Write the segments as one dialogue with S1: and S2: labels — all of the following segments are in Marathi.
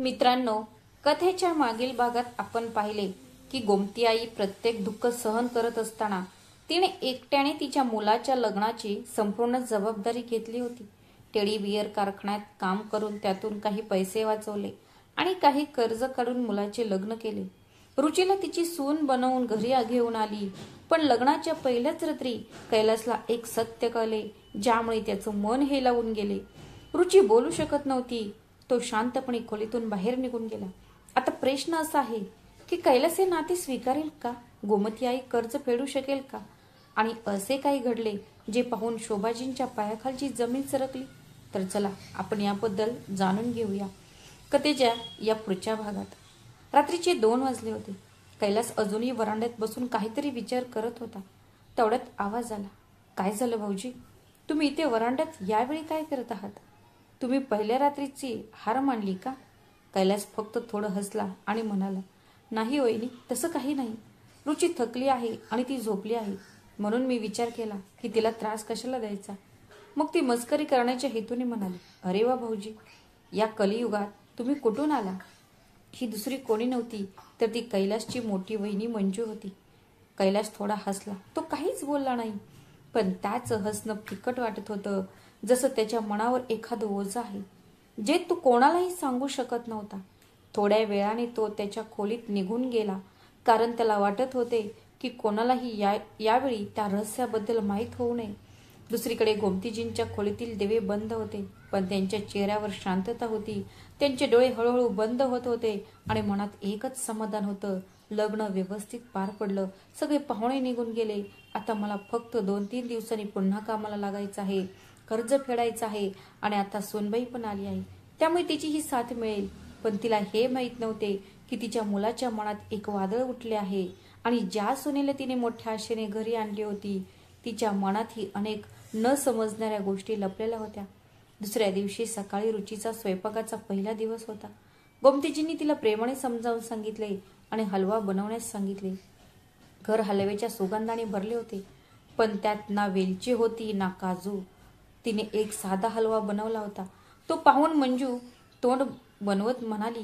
S1: मित्रांनो, कथेच्या मागील भागात आपण पाहिले की गोमती आई प्रत्येक दुःख सहन करत असताना तिने एकट्याने तिच्या मुलाच्या लग्नाची संपूर्ण जबाबदारी घेतली होती. टेडी बियर कारखान्यात काम करून त्यातून काही पैसे वाचवले आणि काही कर्ज काढून मुलाचे लग्न केले. रुचीला तिची सून बनवून घरी घेऊन आली. पण लग्नाच्या पहिल्याच रात्री कैलासला एक सत्य कळले, ज्यामुळे त्याचं मन हेलावून गेले. रुची बोलू शकत नव्हती. तो शांतपणे खोलीतून बाहेर निघून गेला. आता प्रश्न असा आहे की कैलास हे नाते स्वीकारेल का? गोमती आई कर्ज फेडू शकेल का? आणि असे काही घडले जे पाहून शोभाजींच्या पायाखालची जमीन सरकली. तर चला आपण याबद्दल जाणून घेऊया कथेच्या या पुढच्या भागात. रात्रीचे 2 वाजले होते. कैलास अजूनही वरांड्यात बसून काहीतरी विचार करत होता. तेवढ्यात आवाज आला. काय झालं भाऊजी? तुम्ही इथे वरांड्यात यावेळी काय करत आहात? तुम्ही पहिल्या रात्रीची हार मांडली का? कैलास फक्त थोडं हसला आणि म्हणाला, नाही वहिनी, तसं काही नाही. रुची थकली आहे आणि ती झोपली आहे, म्हणून मी विचार केला की तिला त्रास कशाला द्यायचा. मग ती मस्करी करण्याच्या हेतूने म्हणाली, अरे वा भाऊजी, या कलियुगात तुम्ही कुठून आला? ही दुसरी कोणी नव्हती तर ती कैलासची मोठी वहिनी मंजू होती. कैलास थोडा हसला. तो काहीच बोलला नाही, पण त्याचं हसणं फिकट वाटत होतं, जसं त्याच्या मनावर एखादं ओझं आहे जे तो कोणालाही सांगू शकत नव्हता. थोड्या वेळाने तो त्याच्या खोलीत निघून गेला, कारण त्याला वाटत होते की कोणालाही यावेळी त्या रहस्याबद्दल माहीत होऊ नये. दुसरीकडे गोमतीजींच्या खोलीतील दिवे बंद होते, पण त्यांच्या चेहऱ्यावर शांतता होती. त्यांचे डोळे हळूहळू बंद होत होते आणि मनात एकच समाधान होतं, लग्न व्यवस्थित पार पडलं. सगळे पाहुणे निघून गेले. आता मला फक्त 2-3 दिवसांनी पुन्हा कामाला लागायचं आहे, कर्ज फेडायचं आहे आणि आता सोनबाई पण आली आहे, त्यामुळे तिची ही साथ मिळेल. पण तिला हे माहीत नव्हते की तिच्या मुलाच्या मनात एक वादळ उठले आहे आणि ज्या सोनेला तिने मोठ्या आशेने घरी आणली होती, तिच्या मनातही अनेक न समजणाऱ्या गोष्टी लपलेल्या होत्या. दुसऱ्या दिवशी सकाळी रुचीचा स्वयंपाकाचा पहिला दिवस होता. गोमतीजींनी तिला प्रेमाने समजावून सांगितले आणि हलवा बनवण्यास सांगितले. घर हलव्याच्या सुगंधाने भरले होते, पण त्यात ना वेलची होती ना काजू. तिने एक साधा हलवा बनवला होता. तो पाहून मंजू तोंड बनवत म्हणाली,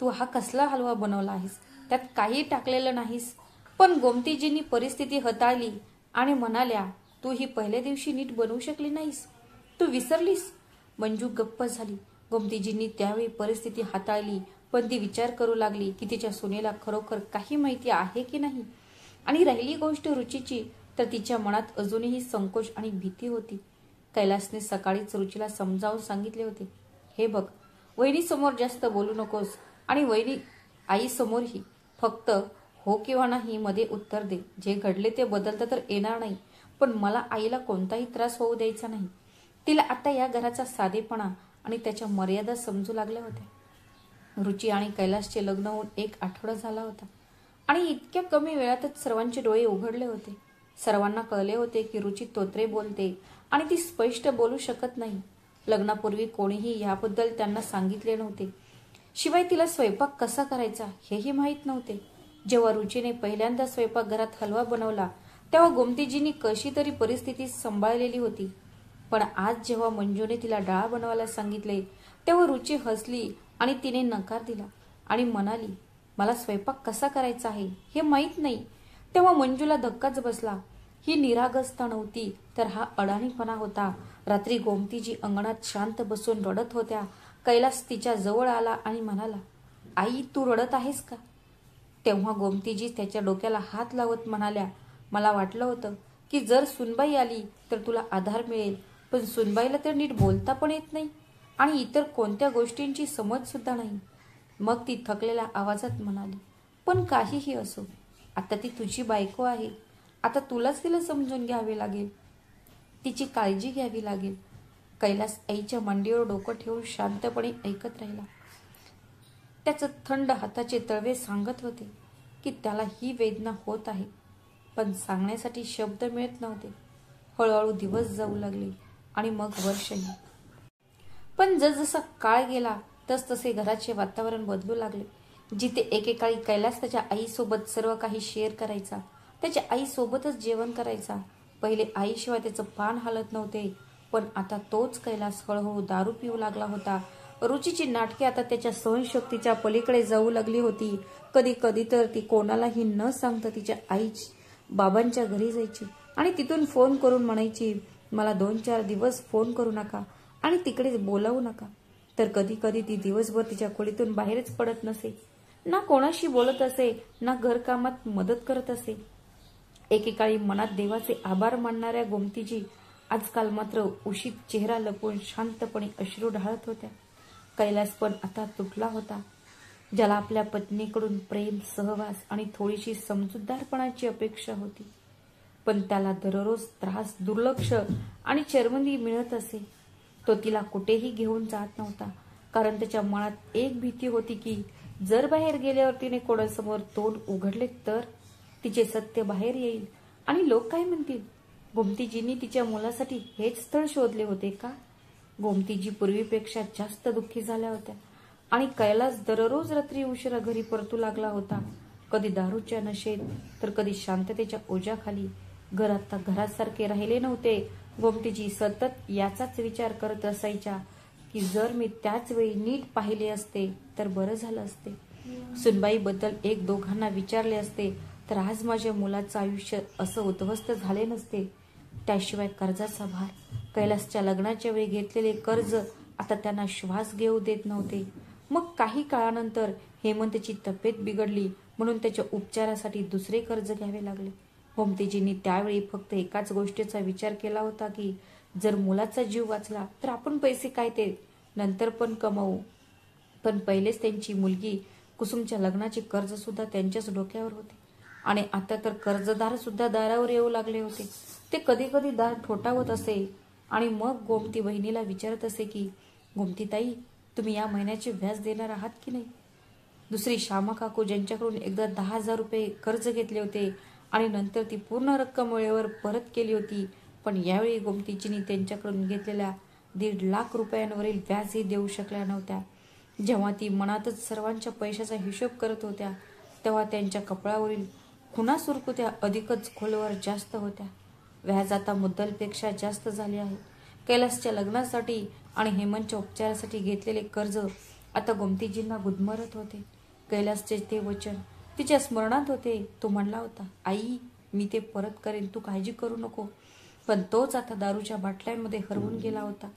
S1: तू हा कसला हलवा बनवला आहेस? त्यात काही टाकलेलं नाहीस. पण गोमतीजींनी परिस्थिती हाताळली आणि म्हणाल्या, तू ही पहिल्या दिवशी नीट बनवू शकली नाहीस, तू विसरलीस? मंजू गप्प झाली. गोमतीजींनी त्यावेळी परिस्थिती हाताळली, पण ती विचार करू लागली की तिच्या सुनेला खरोखर काही माहिती आहे की नाही. आणि राहिली गोष्ट रुचीची, तर तिच्या मनात अजूनही संकोच आणि भीती होती. कैलासने सकाळीच रुचीला समजावून सांगितले होते, हे बघ, वहिनीसमोर जास्त बोलू नकोस आणि वहिनी आईसमोरही फक्त हो किंवा नाही मध्ये उत्तर दे. जे घडले ते बदलता तर येणार नाही, पण मला आईला कोणताही त्रास होऊ द्यायचा नाही. तिला आता या घराचा साधेपणा आणि त्याच्या मर्यादा समजू लागल्या होत्या. रुची आणि कैलासचे लग्न होऊन 1 आठवडा झाला होता आणि इतक्या कमी वेळातच सर्वांचे डोळे उघडले होते. सर्वांना कळले होते की रुची तोत्रे बोलते आणि ती स्पष्ट बोलू शकत नाही. लग्नापूर्वी कोणीही याबद्दल त्यांना सांगितले नव्हते. शिवाय तिला स्वयंपाक कसा करायचा हेही माहीत नव्हते. जेव्हा रुचीने पहिल्यांदा स्वयंपाकघरात हलवा बनवला, तेव्हा गोमतीजींनी कशी तरी परिस्थिती सांभाळलेली होती. पण आज जेव्हा मंजूने तिला डाळ बनवायला सांगितले, तेव्हा रुची हसली आणि तिने नकार दिला आणि म्हणाली, मला स्वयंपाक कसा करायचा आहे हे माहीत नाही. तेव्हा मंजूला धक्काच बसला. ही निरागसता नव्हती, तर हा अडाणीपणा होता. रात्री गोमतीजी अंगणात शांत बसून रडत होत्या. कैलास तिच्या जवळ आला आणि म्हणाला, आई, तू रडत आहेस का? तेव्हा गोमतीजी त्याच्या डोक्याला हात लावत म्हणाल्या, मला वाटलं होतं की जर सुनबाई आली तर तुला आधार मिळेल, पण सुनबाईला तर नीट बोलता पण येत नाही आणि इतर कोणत्या गोष्टींची समज सुद्धा नाही. मग ती थकलेल्या आवाजात म्हणाली, पण काहीही असो, आता ती तुझी बायको आहे. आता तुलाच तिला समजून घ्यावे लागेल, तिची काळजी घ्यावी लागेल. कैलास आईच्या मांडीवर डोकं ठेवून शांतपणे ऐकत राहिला. त्याचं थंड हाताचे तळवे सांगत होते की त्याला ही वेदना होत आहे, पण सांगण्यासाठी शब्द मिळत नव्हते. हळूहळू दिवस जाऊ लागले आणि मग वर्षही. पण जसजसा काळ गेला तसतसे घराचे वातावरण बदलू लागले. जिथे एकेकाळी कैलास त्याच्या आईसोबत सर्व काही शेअर करायचा, त्याच्या आईसोबतच जेवण करायचा. पहिले आईशिवाय त्याचं पान हालत नव्हते, पण आता तोच कैलास हळूहळू दारू पिऊ लागला होता. रुचीची नाटके आता त्याच्या सहनशक्तीच्या पलीकडे जाऊ लागली होती. कधी कधी तर ती कोणालाही न सांगता तिच्या आई बाबांच्या घरी जायची आणि तिथून फोन करून म्हणायची, मला 2-4 दिवस फोन करू नका आणि तिकडेच बोलावू नका. तर कधी कधी ती दिवसभर तिच्या खोलीतून बाहेरच पडत नसे, ना कोणाशी बोलत असे, ना घरकामात मदत करत असे. एकेकाळी मनात देवाचे आभार मानणाऱ्या गोमतीजी आजकाल मात्र उशीत चेहरा लपवून शांतपणे अश्रू ढाळत होत्या. कैलास पण आता तुटला होता. ज्याला आपल्या पत्नीकडून प्रेम, सहवास आणि थोडीशी समजूतदारपणाची अपेक्षा होती, पण त्याला दररोज त्रास, दुर्लक्ष आणि शर्मिंदगी मिळत असे. तो तिला कुठेही घेऊन जात नव्हता, कारण त्याच्या मनात एक भीती होती की जर बाहेर गेल्यावर तिने कोणासमोर तोंड उघडले तर तिचे सत्य बाहेर येईल आणि लोक काय म्हणतील. गोमतीजींनी तिच्या मुलासाठी हेच स्थळ शोधले होते का? गोमतीजी पूर्वीपेक्षा जास्त दुःखी झाल्या होत्या आणि कैलास दररोज रात्री उशिरा घरी परतू लागला होता. कधी दारूच्या नशेत तर कधी शांततेच्या ओझ्याखाली. घर आता घरासारखे राहिले नव्हते. गोमतीजी सतत याचाच विचार करत असायच्या की जर मी त्याच वेळी नीट पाहिले असते तर बरं झालं असते. सुनबाईबद्दल एक दोघांना विचारले असते तर आज माझ्या मुलाचं आयुष्य असं उद्ध्वस्त झाले नसते. त्याशिवाय कर्जाचा भार, कैलासच्या लग्नाच्या वेळी घेतलेले कर्ज आता त्यांना श्वास घेऊ देत नव्हते. मग काही काळानंतर हेमंतची तब्येत बिघडली म्हणून त्याच्या उपचारासाठी दुसरे कर्ज घ्यावे लागले. गोमतीजींनी त्यावेळी फक्त एकाच गोष्टीचा विचार केला होता की जर मुलाचा जीव वाचला तर आपण पैसे काय ते नंतर पण कमवू. पण पहिलेच त्यांची मुलगी कुसुमच्या लग्नाचे कर्ज सुद्धा त्यांच्याच डोक्यावर होते आणि आता तर कर्जदार सुद्धा दारावर येऊ लागले होते. ते कधी कधी दार ठोठावत असे आणि मग गोमती बहिणीला विचारत असे की गोमतीताई, तुम्ही या महिन्याचे व्याज देणार आहात की नाही. दुसरी श्यामा काकू, ज्यांच्याकडून एकदा 10,000 रुपये कर्ज घेतले होते आणि नंतर ती पूर्ण रक्कम वेळेवर परत केली होती, पण यावेळी गोमतीजींनी त्यांच्याकडून घेतलेल्या 1.5 लाख रुपयांवरील व्याजही देऊ शकल्या नव्हत्या. जेव्हा ती मनातच सर्वांच्या पैशाचा हिशोब करत होत्या तेव्हा त्यांच्या कपाळावरील खुणा सुरकुत्या अधिकच खोलवर जास्त होत्या. व्याज आता मुद्दलपेक्षा जास्त झाले आहे. कैलासच्या लग्नासाठी आणि हेमंतच्या उपचारासाठी घेतलेले कर्ज आता गोमतीजींना गुदमरत होते. कैलासचे ते वचन तिच्या स्मरणात होते. तो म्हणला होता, आई मी ते परत करेन, तू काळजी करू नको. पण तोच आता दारूच्या बाटल्यांमध्ये हरवून गेला होता.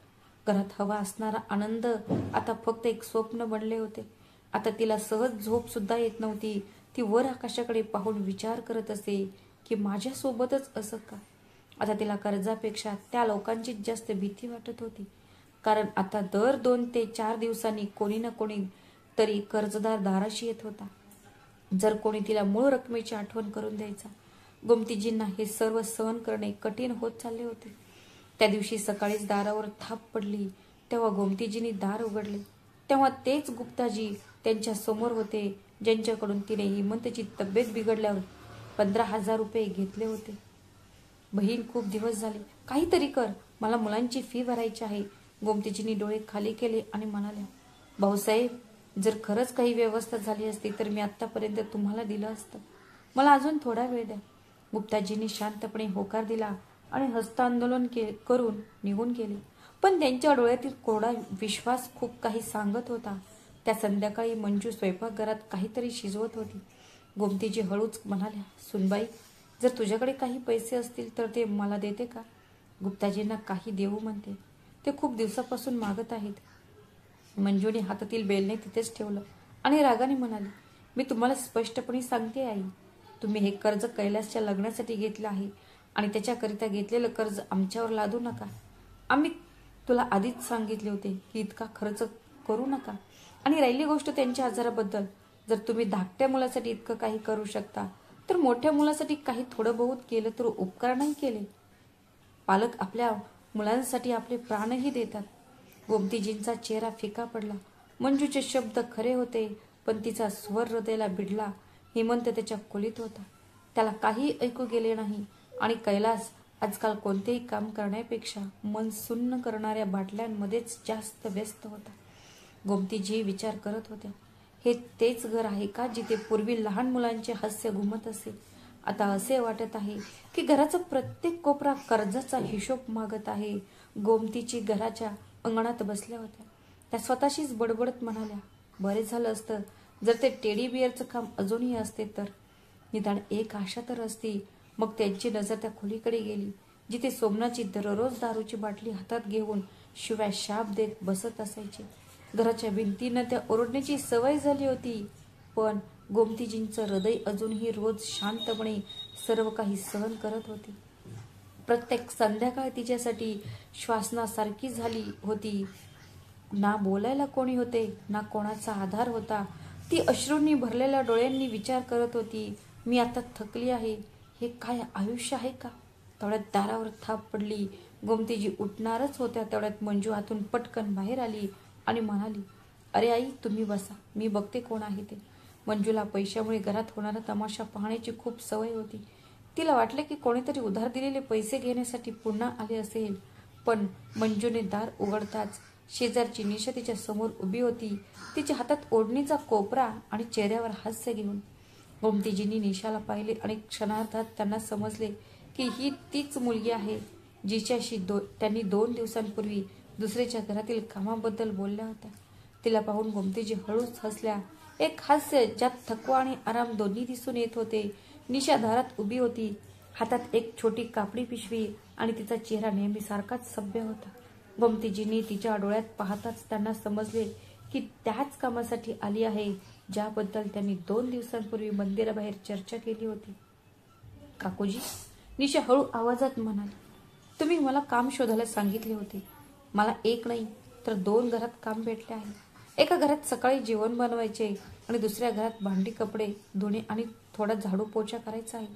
S1: घरात हवा असणारा आनंद आता फक्त एक स्वप्न बनले होते. आता तिला सहज झोप सुद्धा येत नव्हती. ती वर आकाशाकडे पाहून विचार करत असे की माझ्यासोबतच असं का. आता तिला कर्जापेक्षा त्या लोकांचीच जास्त भीती वाटत होती, कारण आता दर 2 ते 4 दिवसांनी कोणी ना कोणी तरी कर्जदार दाराशी येत होता. जर कोणी तिला मूळ रकमेची आठवण करून द्यायचा. गोमतीजींना हे सर्व सहन करणे कठीण होत चालले होते. त्या दिवशी सकाळीच दारावर थाप पडली तेव्हा गोमतीजींनी दार उघडले. तेव्हा तेच गुप्ताजी त्यांच्या समोर होते ज्यांच्याकडून तिने हेमंतची तब्येत बिघडल्यावर 15,000 रुपये घेतले होते. बहीण, खूप दिवस झाले, काहीतरी कर, मला मुलांची फी भरायची आहे. गोमतीजींनी डोळे खाली केले आणि म्हणाल्या, भाऊसाहेब, जर खरंच काही व्यवस्था झाली असती तर मी आतापर्यंत तुम्हाला दिलं असतं. मला अजून थोडा वेळ द्या. गुप्ताजींनी शांतपणे होकार दिला आणि हस्तांदोलन करून निघून गेले. पण त्यांच्या डोळ्यातील कोरडा विश्वास खूप काही सांगत होता. त्या संध्याकाळी मंजू स्वयंपाकघरात काहीतरी शिजवत होती. गोमतीजी हळूच म्हणाल्या, सुनबाई, जर तुझ्याकडे काही पैसे असतील तर ते मला देते का. गुप्ताजींना काही देऊ म्हणते, ते खूप दिवसापासून मागत आहेत. मंजूने हातातील बेलणे तिथेच ठेवलं आणि रागाने म्हणाली, मी तुम्हाला स्पष्टपणे सांगते आई, तुम्ही हे कर्ज कैलासच्या लग्नासाठी घेतलं आहे आणि त्याच्याकरिता घेतलेलं कर्ज आमच्यावर लादू नका. आम्ही तुला आधीच सांगितले होते की इतका खर्च करू नका. आणि राहिली गोष्ट त्यांच्या आजाराबद्दल, जर तुम्ही धाकट्या मुलासाठी इतकं काही करू शकता तर मोठ्या मुलासाठी काही थोडं बहुत केलं तर उपकार नाही केले. पालक आपल्या मुलांसाठी आपले प्राणही देतात. गोमतीजींचा चेहरा फिका पडला. मंजूचे शब्द खरे होते, पण तिचा स्वर हृदयाला भिडला. हेमंत त्याच्या खोलीत होता. त्याला काही ऐकू गेले नाही आणि कैलास आजकाल कोणतेही काम करण्यापेक्षा मन सुन्न करणाऱ्या बाटल्यांमध्येच जास्त व्यस्त होता. गोमतीजी विचार करत होत्या, हे तेच घर आहे का जिथे पूर्वी लहान मुलांचे हास्य घुमत असे. आता असे वाटत आहे की घराचा प्रत्येक कोपरा कर्जाचा हिशोब मागत आहे. गोमतीजी घराच्या अंगणात बसल्या होत्या. त्या स्वतःशीच बडबडत म्हणाल्या, बरे झालं असतं जर ते टेडी बिअरचं काम अजूनही असते तर. निदान एक आशा तर असती. मग त्यांची नजर त्या खोलीकडे गेली जिथे सोमनाची दररोज दारूची बाटली हातात घेऊन शिवाय शाप देत बसत असायचे. घराच्या भिंतीनं त्या ओरडण्याची सवय झाली होती, पण गोमतीजींचं हृदय अजूनही रोज शांतपणे सर्व काही सहन करत होते. प्रत्येक संध्याकाळ तिच्यासाठी श्वासनासारखी झाली होती. ना बोलायला कोणी होते, ना कोणाचा आधार होता. ती अश्रूंनी भरलेल्या डोळ्यांनी विचार करत होती, मी आता थकली आहे. हे काय आयुष्य आहे का? तेवढ्यात दारावर थाप पडली. गोमतीजी उठणारच होत्या तेवढ्यात मंजू हातून पटकन बाहेर आली आणि म्हणाली, अरे आई, तुम्ही बसा, मी बघते कोण आहे ते. मंजूला पैशामुळे घरात होणारा तमाशा पाहण्याची खूप सवय होती. तिला वाटले की कोणीतरी उधार दिलेले पैसे घेण्यासाठी पुन्हा आले असेल. पण मंजूने दार उघडताच शेजारची निशा तिच्या समोर उभी होती, तिच्या हातात ओढणीचा कोपरा आणि चेहऱ्यावर हास्य घेऊन. गोमतीजींनी निशाला पाहिले आणि क्षणार्धात त्यांना समजले की ही तीच मुलगी आहे जिच्याशी त्यांनी 2 दिवसांपूर्वी दुसऱ्याच्या घरातील कामाबद्दल बोलल्या होत्या. तिला पाहून गोमतीजी हळूच हसल्या. एक हास्य ज्यात थकवा आणि आराम दोन्ही दिसून येत होते. निशा दारात उभी होती, हातात एक छोटी कापडी पिशवी, आणि तिचा चेहरा नेहमीसारखाच सभ्य होता. गोमतीजींनी तिच्या डोळ्यात पाहताच त्यांना समजले की त्याच कामासाठी आली आहे ज्याबद्दल त्यांनी 2 दिवसांपूर्वी मंदिराबाहेर चर्चा केली होती. काकूजी, निशा हळू आवाजात म्हणाली, तुम्ही मला काम शोधायला सांगितले होते. मला एक नाही तर 2 घरात काम भेटले आहे. एका घरात सकाळी जेवण बनवायचे आणि दुसऱ्या घरात भांडी कपडे धुणे आणि थोडा झाडू पोछा करायचा आहे.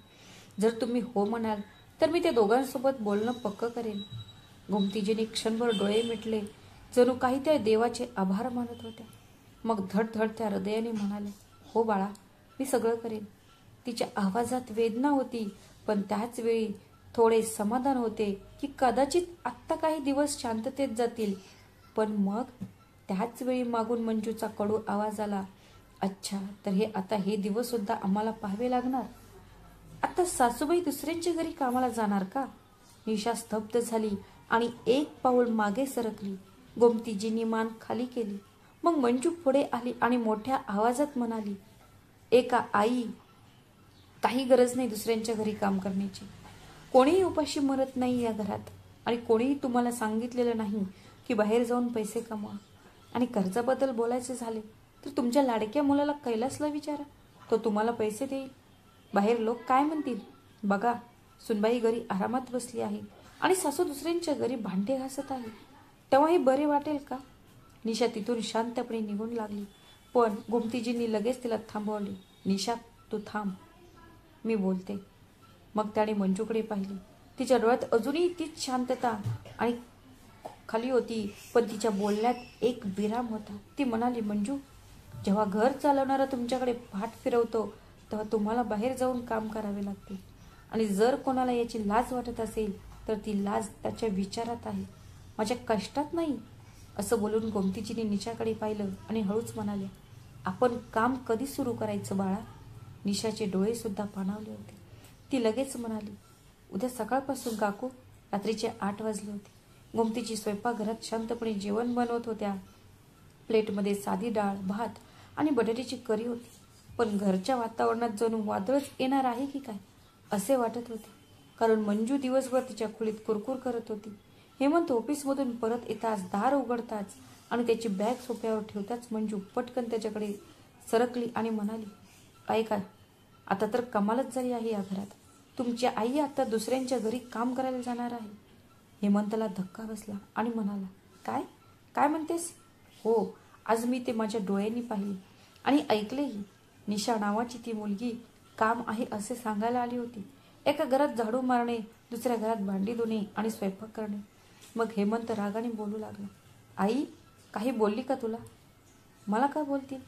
S1: जर तुम्ही हो म्हणाल तर मी त्या दोघांसोबत बोलणं पक्क करेन. गोमतीजीने क्षणभर डोळे मिटले, जणू काही त्या देवाचे आभार मानत होत्या. मग धडधडत्या हृदयाने म्हणाले, हो बाळा, मी सगळं करेन. तिच्या आवाजात वेदना होती, पण त्याच वेळी थोडे समाधान होते की कदाचित आत्ता काही दिवस शांततेत जातील. पण मग त्याच वेळी मागून मंजूचा कडू आवाज आला, अच्छा, तर हे दिवस सुद्धा आम्हाला पाहावे लागणार. आता सासूबाई दुसऱ्यांच्या घरी कामाला जाणार का? निशा स्तब्ध झाली आणि एक पाऊल मागे सरकली. गोमतीजींनी मान खाली केली. मग मंजू पुढे आली आणि मोठ्या आवाजात म्हणाली, एका आई, काही गरज नाही दुसऱ्यांच्या घरी काम करण्याची. कोणीही उपाशी मरत नाही या घरात, आणि कोणीही तुम्हाला सांगितलेलं नाही की बाहेर जाऊन पैसे कमवा. आणि कर्जाबद्दल बोलायचे झाले तर तुमच्या लाडक्या मुलाला कैलासला विचारा, तो तुम्हाला पैसे देईल. बाहेर लोक काय म्हणतील? बघा, सुनबाई घरी आरामात बसली आहे आणि सासू दुसऱ्यांच्या घरी भांडे घासत आहे. तेव्हा हे बरे वाटेल का? निशा तिथून शांतपणे निघून लागली, पण गोमतीजींनी लगेच तिला थांबवले. निशा, तू थांब, मी बोलते. मग त्याने मंजूकडे पाहिले. तिच्या डोळ्यात अजूनही तीच शांतता आणि खाली होती, पण तिच्या बोलण्यात एक विराम होता. ती म्हणाली, मंजू, जेव्हा घर चालवणारा तुमच्याकडे पाठ फिरवतो तेव्हा तुम्हाला बाहेर जाऊन काम करावे लागते. आणि जर कोणाला याची लाज वाटत असेल तर ती लाज त्याच्या विचारात आहे, माझ्या कष्टात नाही. असं बोलून गोमतीजींनी निशाकडे पाहिलं आणि हळूच म्हणाल्या, आपण काम कधी सुरू करायचं बाळा? निशाचे डोळे सुद्धा पाणावले होते. ती लगेच म्हणाली, उद्या सकाळपासून काकू. रात्रीचे 8 वाजले होते. गोमतीजी स्वयंपाकघरात शांतपणे जेवण बनवत होत्या. प्लेटमध्ये साधी डाळ, भात आणि बटाट्याची करी होती. पण घरच्या वातावरणात जणू वादळच येणार आहे की काय असे वाटत होते. कारण मंजू दिवसभर तिच्या खोलीत कुरकुर करत होती. हेमंत ऑफिसमधून परत येताच, दार उघडताच आणि त्याची बॅग सोफ्यावर ठेवताच मंजू पटकन त्याच्याकडे सरकली आणि म्हणाली, ऐका, आता तर कमालच झाली आहे या घरात. तुमची आई आता दुसऱ्यांच्या घरी काम करायला जाणार आहे. हेमंतला धक्का बसला आणि म्हणाला, काय काय म्हणतेस? हो, आज मी ते माझ्या डोळ्यांनी पाहिले आणि ऐकलेही. निशा नावाची ती मुलगी काम आहे असे सांगायला आली होती. एका घरात झाडू मारणे, दुसऱ्या घरात भांडी धुणे आणि स्वयंपाक करणे. मग हेमंत रागाने बोलू लागला, आई, काही बोलली का तुला? मला का बोलतील?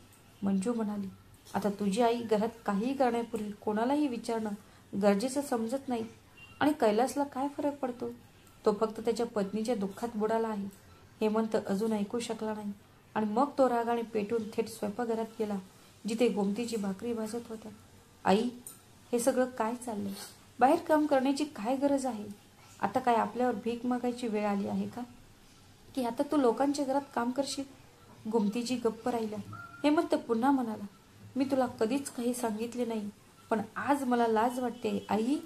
S1: मंजू म्हणाली, आता तुझी आई घरात काहीही करण्यापूर्वी कोणालाही विचारणं गरजेचं समजत नाही. आणि कैलासला काय फरक पडतो? तो फक्त त्याच्या पत्नीच्या दुःखात बुडाला आहे. हेमंत अजून ऐकू शकला नाही आणि मग तो रागाने पेटून थेट स्वयंपाकघरात गेला, जिथे गोमतीची भाकरी भाजत होत्या. आई, हे सगळं काय चाललंय? बाहेर काम करण्याची काय गरज आहे? आता काय आपल्यावर भीक मागायची वेळ आली आहे का? की आता तू लोकांच्या घरात काम करशील? गोमतीजी गप्प राहिल्या. हेमंत पुन्हा म्हणाला, मी तुला कधीच काही सांगितले नाही, पण आज मला लाज वाटते. आई,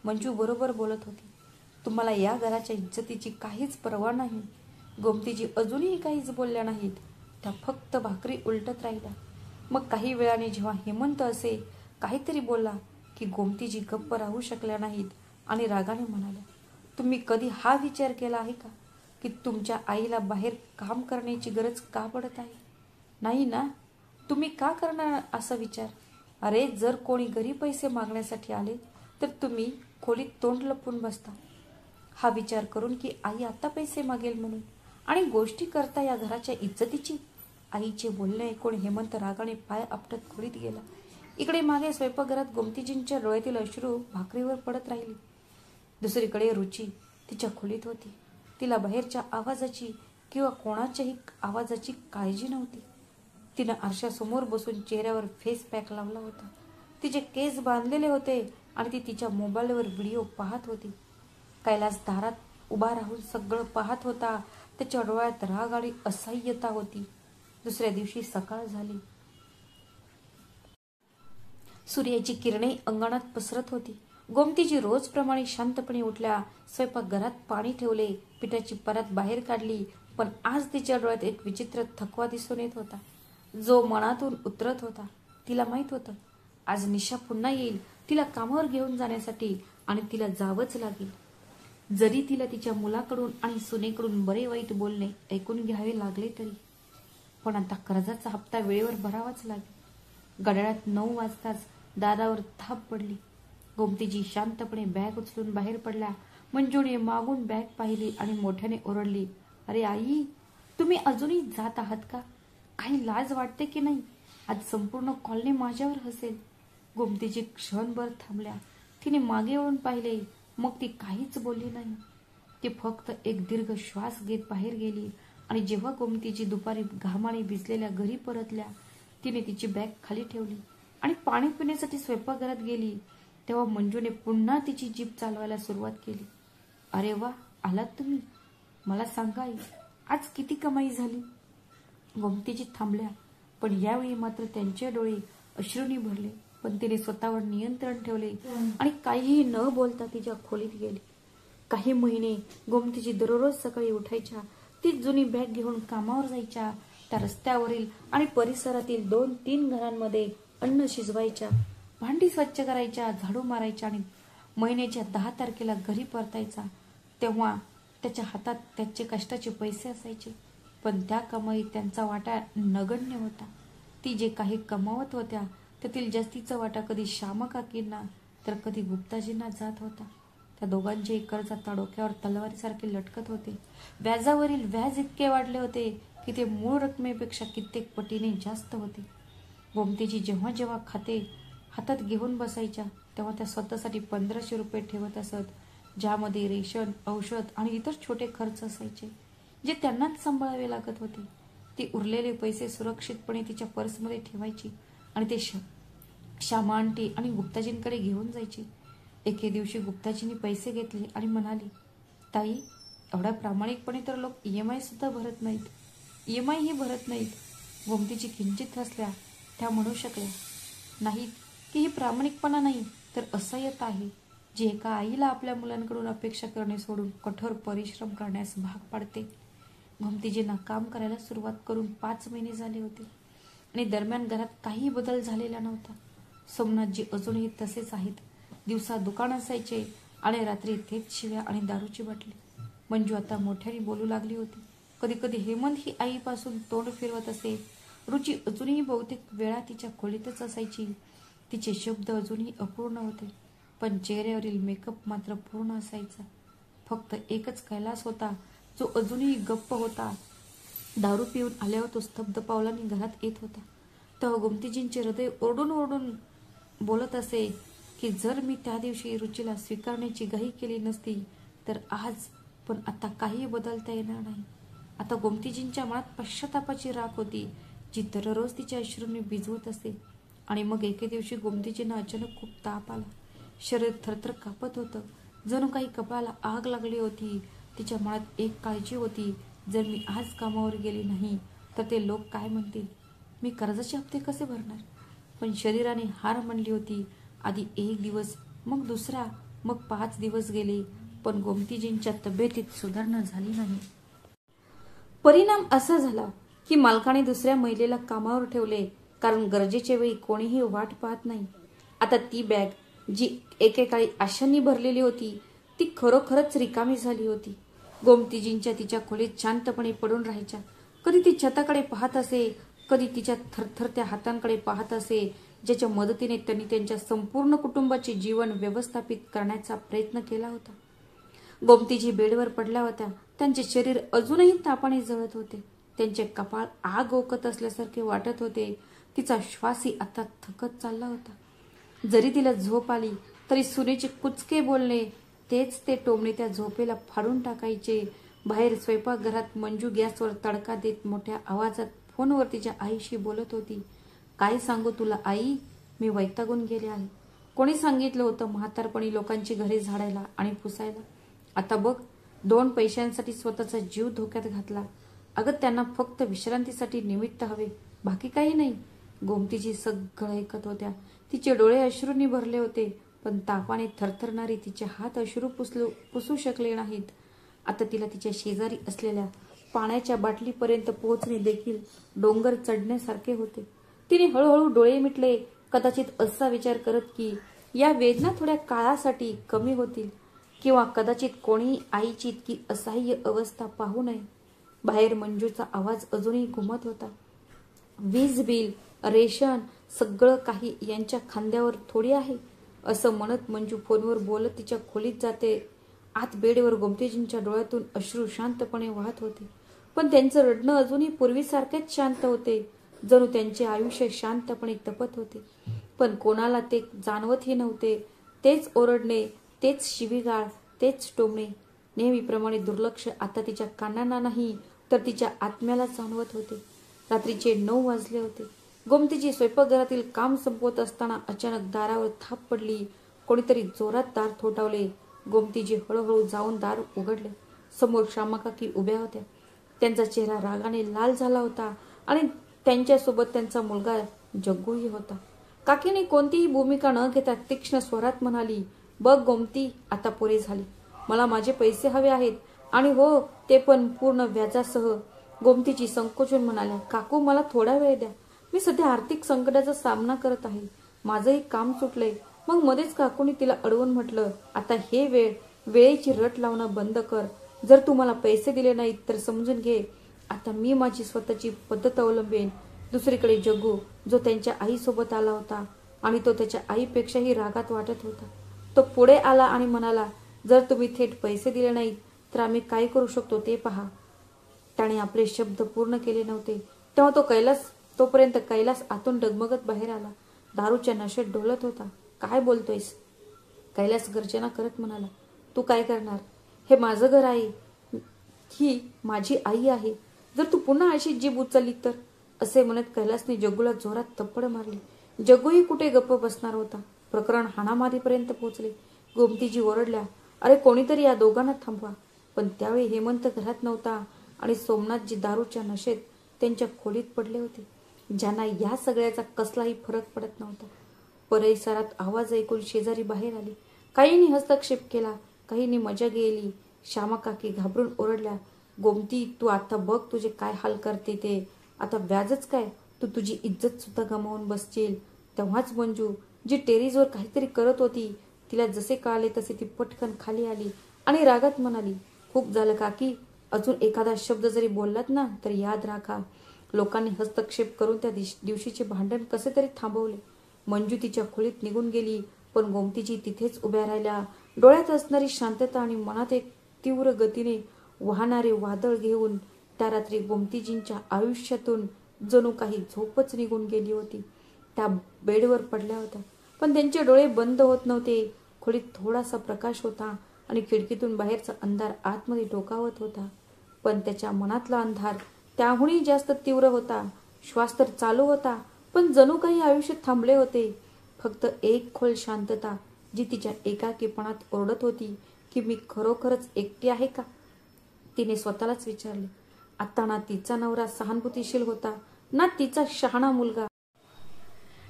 S1: मंजू बरोबर बोलत होती. तुम्हाला या घराच्या इज्जतीची काहीच पर्वा नाही. गोमतीजी अजूनही काहीच बोलल्या नाहीत. त्या फक्त भाकरी उलटत राहिल्या. मग काही वेळाने जेव्हा हेमंत असे काहीतरी बोलला की गोमतीजी गप्प राहू शकल्या नाहीत आणि रागाने म्हणाल्या, तुम्ही कधी हा विचार केला आहे का की तुमच्या आईला बाहेर काम करण्याची गरज का पडत आहे? नाही ना. तुम्ही का करणार असा विचार? अरे, जर कोणी घरी पैसे मागण्यासाठी आले तर तुम्ही खोलीत तोंड लपवून बसता. हा विचार करून की आई आता पैसे मागेल म्हणून, आणि गोष्टी करता या घराच्या इज्जतीची. आईचे बोलणे ऐकून हेमंत रागाने पाय आपटत खोलीत गेला. इकडे मागे स्वयंपाकघरात गोमतीजींच्या डोळ्यातील अश्रू भाकरीवर पडत राहिली. दुसरीकडे रुची तिच्या खोलीत होती. तिला बाहेरच्या आवाजाची किंवा कोणाच्याही आवाजाची काळजी नव्हती. तिनं आरशासमोर बसून चेहऱ्यावर फेस पॅक लावला होता. तिचे केस बांधलेले होते आणि ती तिच्या मोबाईलवर व्हिडिओ पाहत होती. कैलास दारात उभा राहून सगळं पाहत होता. त्याच्या डोळ्यात राग आणि असह्यता होती. दुसऱ्या दिवशी सकाळ झाली. सूर्याची किरणे अंगणात पसरत होती. गोमतीजी रोजप्रमाणे शांतपणे उठल्या. स्वयंपाकघरात पाणी ठेवले, पिठाची परत बाहेर काढली. पण आज तिच्या डोळ्यात एक विचित्र थकवा दिसून येत होता, जो मनातून उतरत होता. तिला माहित होतं, आज निशा पुन्हा येईल तिला कामावर घेऊन जाण्यासाठी, आणि तिला जावंच लागेल. जरी तिला तिच्या मुलाकडून आणि सुनेकडून बरे वाईट बोलणे ऐकून घ्यावे लागले तरी. पण आता कर्जाचा हप्ता वेळेवर भरावाच लागेल. घड्याळात 9 वाजताच दादावर थाप पडली. गोमतीजी शांतपणे बॅग उचलून बाहेर पडल्या. मंजूने मागून बॅग पाहिली आणि मोठ्याने ओरडली, अरे आई, तुम्ही अजूनही जात आहात का? काही लाज वाटते की नाही? आज संपूर्ण कॉलनी माझ्यावर हसेल. गोमतीजी क्षणभर थांबल्या. तिने मागे वळून पाहिले. मग ती काहीच बोलली नाही. ती फक्त एक दीर्घ श्वास घेत बाहेर गेली. आणि जेव्हा गोमतीजी दुपारी घामाने भिजलेल्या घरी परतल्या, तिने तिची बॅग खाली ठेवली आणि पाणी पिण्यासाठी स्वयंपाकघरात गेली. तेव्हा मंजूने पुन्हा तिची जीभ चालवायला सुरुवात केली. अरे वा, आलात तुम्ही. मला सांगा आई, आज किती कमाई झाली? गोमतीजी थांबल्या, पण यावेळी मात्र त्यांचे डोळे अश्रूंनी भरले. पण तिने स्वतःवर नियंत्रण ठेवले आणि काहीही न बोलता तिच्या खोलीत गेली. काही महिने गोमतीजी दररोज सकाळी उठायच्या, ती जुनी बॅग घेऊन कामावर जायच्या. त्या रस्त्यावरील आणि परिसरातील 2-3 घरांमध्ये अन्न शिजवायच्या, भांडी स्वच्छ करायच्या, झाडू मारायच्या आणि महिन्याच्या 10 तारखेला घरी परतायचा. तेव्हा त्याच्या हातात त्याचे कष्टाचे पैसे असायचे. पण त्या कमाईत त्यांचा वाटा नगण्य होता. ती जे काही कमावत होत्या त्यातील जास्तीचा वाटा कधी श्यामा काकींना तर कधी गुप्ताजींना जात होता. त्या दोघांचेही कर्ज आता डोक्यावर तलवारीसारखे लटकत होते. व्याजावरील व्याज इतके वाढले होते की ते मूळ रकमेपेक्षा कित्येक पटीने जास्त होते. गोमतीजी जेव्हा जेव्हा खाते हातात घेऊन बसायच्या, तेव्हा त्या स्वतःसाठी 1500 रुपये ठेवत असत, ज्यामध्ये रेशन, औषध आणि इतर छोटे खर्च असायचे, जे त्यांनाच सांभाळावे लागत होते. ती उरलेले पैसे सुरक्षितपणे तिच्या पर्समध्ये ठेवायची आणि ते श्यामा आंटी आणि गुप्ताजींकडे घेऊन जायची. एके दिवशी गुप्ताजींनी पैसे घेतले आणि म्हणाली, ताई, एवढ्या प्रामाणिकपणे तर लोक EMI सुद्धा भरत नाहीत. EMI ही भरत नाहीत. गोमतीजी किंचित हसल्या. त्या म्हणू शकल्या नाहीत की ही प्रामाणिकपणा नाही तर असह्यता आहे, जी एका आईला आपल्या मुलांकडून अपेक्षा करणे सोडून कठोर परिश्रम करण्यास भाग पाडते. गोमतीजींना काम करायला सुरुवात करून 5 महिने झाले होते आणि दरम्यान घरात काही बदल झालेला नव्हता. सोमनाथजी अजूनही तसेच आहेत. दिवसा दुकान असायचे आणि रात्री तेच शिव्या आणि दारूची बाटली. मंजू आता मोठ्याने बोलू लागली होती. कधी कधी हेमंत ही आईपासून तोंड फिरवत असे. रुची अजूनही बहुतेक वेळा तिच्या खोलीतच असायची. तिचे शब्द अजूनही अपूर्ण होते, पण चेहऱ्यावरील मेकअप मात्र पूर्ण असायचा. फक्त एकच कैलास होता, जो अजूनही गप्प होता. दारू पिऊन आल्यावर तो स्तब्ध पावलांनी घरात येत होता. तेव्हा गोमतीजींचे हृदय ओरडून ओरडून बोलत असे की जर मी त्या दिवशी रुचीला स्वीकारण्याची घाई केली नसती तर आज. पण आता काही बदलता येणार नाही. आता गोमतीजींच्या मनात पश्चातापाची राख होती, जी दररोज तिच्या अश्रूंनी भिजवत असे. आणि मग एके दिवशी गोमतीजींना अचानक खूप ताप आला. शरीर थरथर कापत होतं, जणू काही कपाळाला आग लागली होती. तिच्या मनात एक काळजी होती, जर मी आज कामावर गेली नाही तर ते लोक काय म्हणतील? मी कर्जाचे हप्ते कसे भरणार? पण शरीराने हार म्हणली होती. आधी 1 दिवस, मग दुसरा, मग 5 दिवस गेले, पण गोमतीजींच्या तब्येतीत सुधारणा झाली नाही. परिणाम असा झाला की मालकाने दुसऱ्या महिलेला कामावर ठेवले, कारण गरजेच्या वेळी कोणीही वाट पाहत नाही. आता ती बॅग जी एकेकाळी आशांनी भरलेली होती ती खरोखरच रिकामी झाली होती. गोमतीजींच्या तिच्या खोलीत शांतपणे पडून राहायच्या. कधी ती छताकडे पाहत असे, कधी तिच्या थरथरत्या हातांकडे पाहत असे, ज्याच्या मदतीने त्यांनी त्यांच्या संपूर्ण कुटुंबाचे जीवन व्यवस्थापित करण्याचा प्रयत्न केला होता. गोमतीजी बेडवर पडल्या होत्या. त्यांचे शरीर अजूनही तापाने जळत होते. त्यांचे कपाळ आग ओकत असल्यासारखे वाटत होते. तिचा श्वासही आता थकत चालला होता. जरी तिला झोप आली तरी सुनेचे कुचके बोलणे, तेच ते टोमणे त्या झोपेला फाडून टाकायचे. बाहेर स्वयंपाकघरात मंजू गॅसवर तडका देत मोठ्या आवाजात फोनवर तिच्या आईशी बोलत होती. काय सांगू तुला आई, मी वैतागून गेले आहे. कोणी सांगितलं होतं म्हातारपणी लोकांची घरे झाडायला आणि पुसायला? आता बघ, 2 पैशांसाठी स्वतःचा जीव धोक्यात घातला. अगं, त्यांना फक्त विश्रांतीसाठी निमित्त हवे, बाकी काही नाही. गोमतीजी सगळं ऐकत होत्या. तिचे डोळे अश्रूंनी भरले होते, पण तापाने थरथरणारी तिचे हात अश्रू पुसू शकले नाहीत. आता तिला तिच्या शेजारी असलेल्या पाण्याच्या बाटलीपर्यंत पोहोचणे देखील डोंगर चढण्यासारखे होते. तिने हळूहळू डोळे मिटले, कदाचित असा विचार करत की या वेदना थोड्या काळासाठी कमी होतील, किंवा कदाचित कोणीही आईची इतकी असह्य अवस्था पाहू नये. बाहेर मंजूचा आवाज अजूनही घुमत होता. वीज बिल, रेशन, सगळं काही यांच्या खांद्यावर थोडी आहे, असं म्हणत मंजू फोनवर बोलत तिच्या खोलीत जाते. आत बेडवर गोमतीजींच्या डोळ्यातून अश्रू शांतपणे वाहत होते, पण त्यांचं रडणं अजूनही पूर्वीसारखेच शांत होते, जणू त्यांचे आयुष्य शांतपणे तपत होते. पण कोणाला ते जाणवतही नव्हते. तेच ओरडणे, तेच शिवीगाळ, तेच टोमणे, नेहमीप्रमाणे दुर्लक्ष आता तिच्या कानांना नाही तर तिच्या आत्म्याला जाणवत होते. रात्रीचे 9 वाजले होते. गोमतीजी स्वयंपाकघरातील काम संपवत असताना अचानक दारावर थाप पडली. कोणीतरी जोरात दार ठोठावले. गोमतीजी हळूहळू जाऊन दार उघडले. समोर श्यामाकाकी उभ्या होत्या. त्यांचा चेहरा रागाने लाल झाला होता आणि त्यांच्यासोबत त्यांचा मुलगा जग्गूही होता. काकीने कोणतीही भूमिका न घेता तीक्ष्ण स्वरात म्हणाली, बघ गोमती, आता पुरे झाले. मला माझे पैसे हवे आहेत, आणि हो, ते पण पूर्ण व्याजासह. गोमतीजी संकोचून म्हणाल्या, काकू, मला थोडा वेळ द्या. मी सध्या आर्थिक संकटाचा सामना करत आहे. माझंही काम सुटलंय. मग मध्येच काकूनी तिला अडवून म्हटलं, आता हे वेळेची रट लावणं बंद कर. जर तू मला पैसे दिले नाहीत तर समजून घे, आता मी माझी स्वतःची पद्धत अवलंबेन. दुसरीकडे जग्गू, जो त्यांच्या आईसोबत आला होता आणि तो त्याच्या आईपेक्षाही रागात वाटत होता, तो पुढे आला आणि म्हणाला, जर तुम्ही थेट पैसे दिले नाहीत तर आम्ही काय करू शकतो ते पहा. त्याने आपले शब्द पूर्ण केले नव्हते तेव्हा तोपर्यंत कैलास आतून डगमगत बाहेर आला. दारूच्या नशेत डोलत होता. काय बोलतोयस? कैलास गर्जना करत म्हणाला, तू काय करणार? हे माझं घर आहे. ही माझी आई आहे. जर तू पुन्हा अशी जीभ उचलली तर? असे म्हणत कैलासने जग्गूला जोरात थप्पड मारली. जग्गूही कुठे गप्प बसणार होता. प्रकरण हाणामारीपर्यंत पोहोचले. गोमतीजी ओरडल्या, अरे कोणीतरी या दोघांना थांबवा. पण त्यावेळी हेमंत घरात नव्हता आणि सोमनाथजी दारूच्या नशेत त्यांच्या खोलीत पडले होते, ज्यांना या सगळ्याचा कसलाही फरक पडत नव्हता. परिसरात आवाज ऐकून शेजारी बाहेर आले. काहींनी हस्तक्षेप केला, काहींनी मजा गेली. श्यामाकाकी घाबरून ओरडल्या, गोमती, तू आता बघ तुझे काय हाल करते ते. आता व्याजच काय, तू तुझी इज्जत सुद्धा गमावून बसशील. तेव्हाच मंजू, जी टेरेसवर काहीतरी करत होती, तिला जसे कळाले तसे ती पटकन खाली आली आणि रागात म्हणाली, खूप झालं काकी, अजून एखादा शब्द जरी बोललात ना तर याद राखा. लोकांनी हस्तक्षेप करून त्या दिवशीचे भांडण कसे तरी थांबवले. मंजू तिच्या खोलीत निघून गेली, पण गोमतीजी तिथेच उभ्या राहिल्या, डोळ्यात असणारी शांतता आणि मनात एक तीव्र गतीने वाहणारे वादळ घेऊन. त्या रात्री गोमतीजींच्या आयुष्यातून जणू काही झोपच निघून गेली होती. त्या बेडवर पडल्या होत्या, पण त्यांचे डोळे बंद होत नव्हते. खोलीत थोडासा प्रकाश होता आणि खिडकीतून बाहेरचा अंधार आतमध्ये डोकावत होता, पण त्याच्या मनातला अंधार त्याहूनही जास्त तीव्र होता. श्वास तर चालू होता, पण जणू काही आयुष्य थांबले होते. फक्त एक खोल शांतता, जी तिच्या एकाकीपणात ओरडत होती की मी खरोखरच एकटी आहे का? तिने स्वतःलाच विचारले. आता ना तिचा नवरा सहानुभूतीशील होता, ना तिचा शहाणा मुलगा,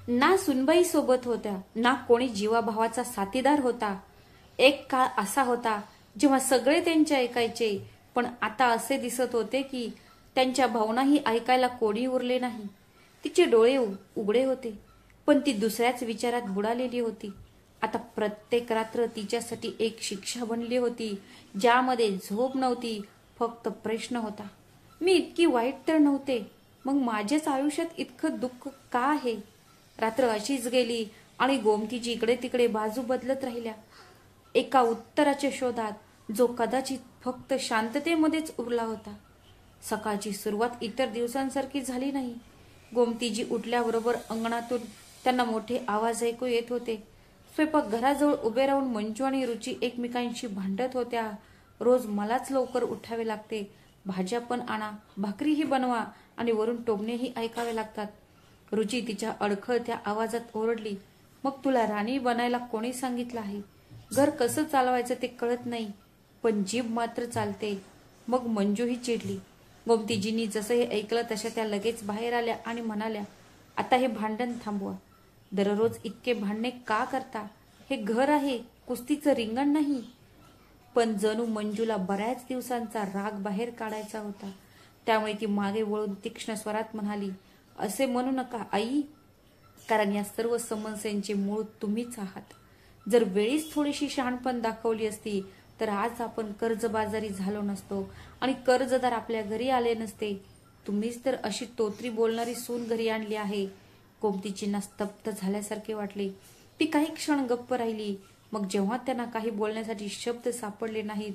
S1: ना सुनबाई सोबत होत्या, ना कोणी जीवाभावाचा साथीदार होता. एक काळ असा होता जेव्हा सगळे त्यांचे ऐकायचे, पण आता असे दिसत होते की त्यांच्या भावनाही ऐकायला कोणी उरले नाही. तिचे डोळे उघडे होते, पण ती दुसऱ्याच विचारात बुडालेली होती. आता प्रत्येक रात्र तिच्यासाठी एक शिक्षा बनली होती, ज्यामध्ये झोप नव्हती, फक्त प्रश्न होता, मी इतकी वाईट तर नव्हते, मग माझ्याच आयुष्यात इतकं दुःख का आहे? रात्र अशीच गेली आणि गोमतीची इकडे तिकडे बाजू बदलत राहिल्या, एका उत्तराच्या शोधात, जो कदाचित फक्त शांततेमध्येच उरला होता. सकाळची सुरुवात इतर दिवसांसारखी झाली नाही. गोमतीजी उठल्याबरोबर अंगणातून त्यांना मोठे आवाज ऐकू येत होते. स्वयंपाकघराजवळ उभे राहून मंजू आणि रुची एकमेकांशी भांडत होत्या. रोज मलाच लवकर उठावे लागते, भाज्या पण आणा, भाकरीही बनवा आणि वरून टोमणेही ऐकावे लागतात. रुची तिच्या अडखळत्या आवाजात ओरडली, मग तुला राणी बनायला कोणी सांगितलं आहे? घर कसं चालवायचं ते कळत नाही, पण जीभ मात्र चालते. मग मंजूही चिडली. गोमतीजींनी जसं हे ऐकलं तशा त्या लगेच बाहेर आल्या आणि म्हणाल्या, आता हे भांडण थांबवा. दररोज इतके भांडणे का करता? हे घर आहे, कुस्तीचं रिंगण नाही. पण जणू मंजूला बऱ्याच दिवसांचा राग बाहेर काढायचा होता, त्यामुळे ती मागे वळून तीक्ष्ण स्वरात म्हणाली, असे म्हणू नका आई, कारण या सर्व समस्यांचे मूळ तुम्हीच आहात. जर वेळीच थोडीशी शहाणपण दाखवली असती तर आज आपण कर्जबाजारी झालो नसतो आणि कर्जदार आपल्या घरी आले नसते. तुम्हीच तर अशी तोतरी बोलणारी सून घरी आणली आहे. गोमतीजींना स्तब्ध झाल्यासारखे वाटले. ती काही क्षण गप्प राहिली. मग जेव्हा त्यांना काही बोलण्यासाठी शब्द सापडले नाहीत,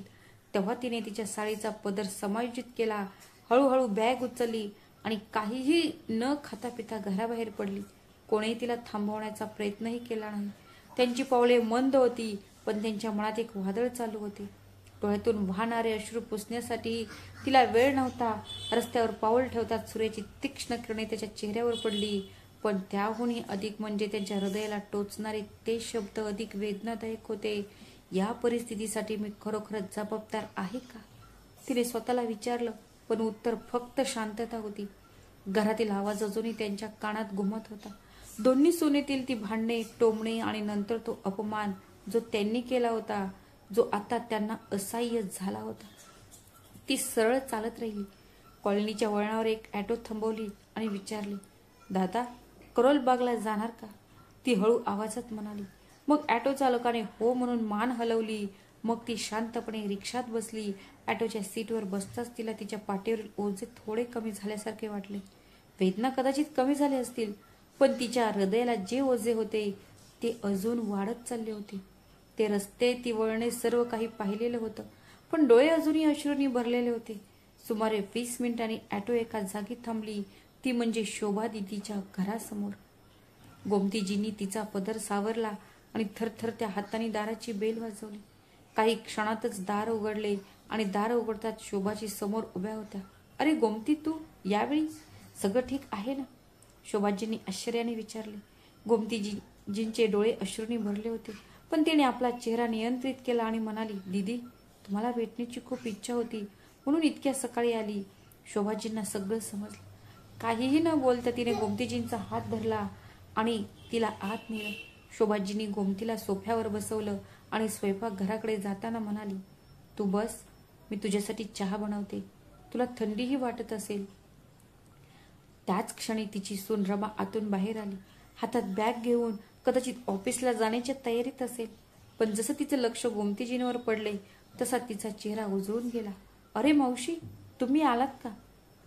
S1: तेव्हा तिने तिच्या साडीचा पदर समायोजित केला, हळूहळू बॅग उचलली आणि काहीही न खाता पिता घराबाहेर पडली. कोणीही तिला थांबवण्याचा प्रयत्नही केला नाही. त्यांची पावले मंद होती, पण त्यांच्या मनात एक वादळ चालू होते. डोळ्यातून वाहणारे अश्रू पुसण्यासाठी तिला वेळ नव्हता. रस्त्यावर पाऊल ठेवताच सूर्याची तीक्ष्ण किरणे त्याच्या चेहऱ्यावर पडली, पण त्याहूनही अधिक म्हणजे त्यांच्या हृदयाला टोचणारे ते शब्द अधिक वेदनादायक होते. या परिस्थितीसाठी मी खरोखरच जबाबदार आहे का? तिने स्वतःला विचारलं, पण उत्तर फक्त शांतता होती. घरातील आवाज अजूनही त्यांच्या कानात घुमत होता. दोन्ही सुनेतील ती भांडणे, टोमणे आणि नंतर तो अपमान जो त्यांनी केला होता, जो आता त्यांना असह्य झाला होता. ती सरळ चालत राहिली. कॉलनीच्या वळणावर एक ॲटो थांबवली आणि विचारले, दादा, करोलबागला जाणार का? ती हळू आवाजात म्हणाली. मग ॲटो चालकाने हो म्हणून मान हलवली. मग ती शांतपणे रिक्षात बसली. ॲटोच्या सीटवर बसताच तिला तिच्या पाठीवरील ओझे थोडे कमी झाल्यासारखे वाटले. वेदना कदाचित कमी झाल्या असतील, पण तिच्या हृदयाला जे ओझे होते ते अजून वाढत चालले होते. ते रस्ते, ती वळणे, सर्व काही पाहिलेलं होतं, पण डोळे अजूनही अश्रूंनी भरलेले होते. सुमारे 20 मिनिटांनी ॲटो एका जागी थांबली, ती म्हणजे शोभा दिदीच्या घरासमोर. गोमतीजींनी तिचा पदर सावरला आणि थरथरत्या हाताने दाराची बेल वाजवली. काही क्षणातच दार उघडले आणि दार उघडताच शोभाजी समोर उभ्या होत्या. अरे गोमती, तू यावेळी? सगळं ठीक आहे ना? शोभाजींनी आश्चर्याने विचारले. गोमतीजींचे डोळे अश्रूंनी भरले होते, पण तिने आपला चेहरा नियंत्रित केला आणि म्हणाली, दीदी, तुम्हाला भेटण्याची खूप इच्छा होती म्हणून इतक्या सकाळी आली. शोभाजींना सगळं समजलं. काहीही न बोलता तिने गोमतीजींचा हात धरला आणि तिला आत नेलं. शोभाजींनी गोमतीला सोफ्यावर बसवलं आणि स्वयंपाकघराकडे जाताना म्हणाली, तू बस, मी तुझ्यासाठी चहा बनवते, तुला थंडीही वाटत असेल. त्याच क्षणी तिची सून रमा आतून बाहेर आली, हातात बॅग घेऊन, कदाचित ऑफिसला जाण्याच्या तयारीत असेल. पण जसं तिचं लक्ष गोमतीजींवर पडले तसा तिचा चेहरा उजळून गेला. अरे मावशी, तुम्ही आलात का?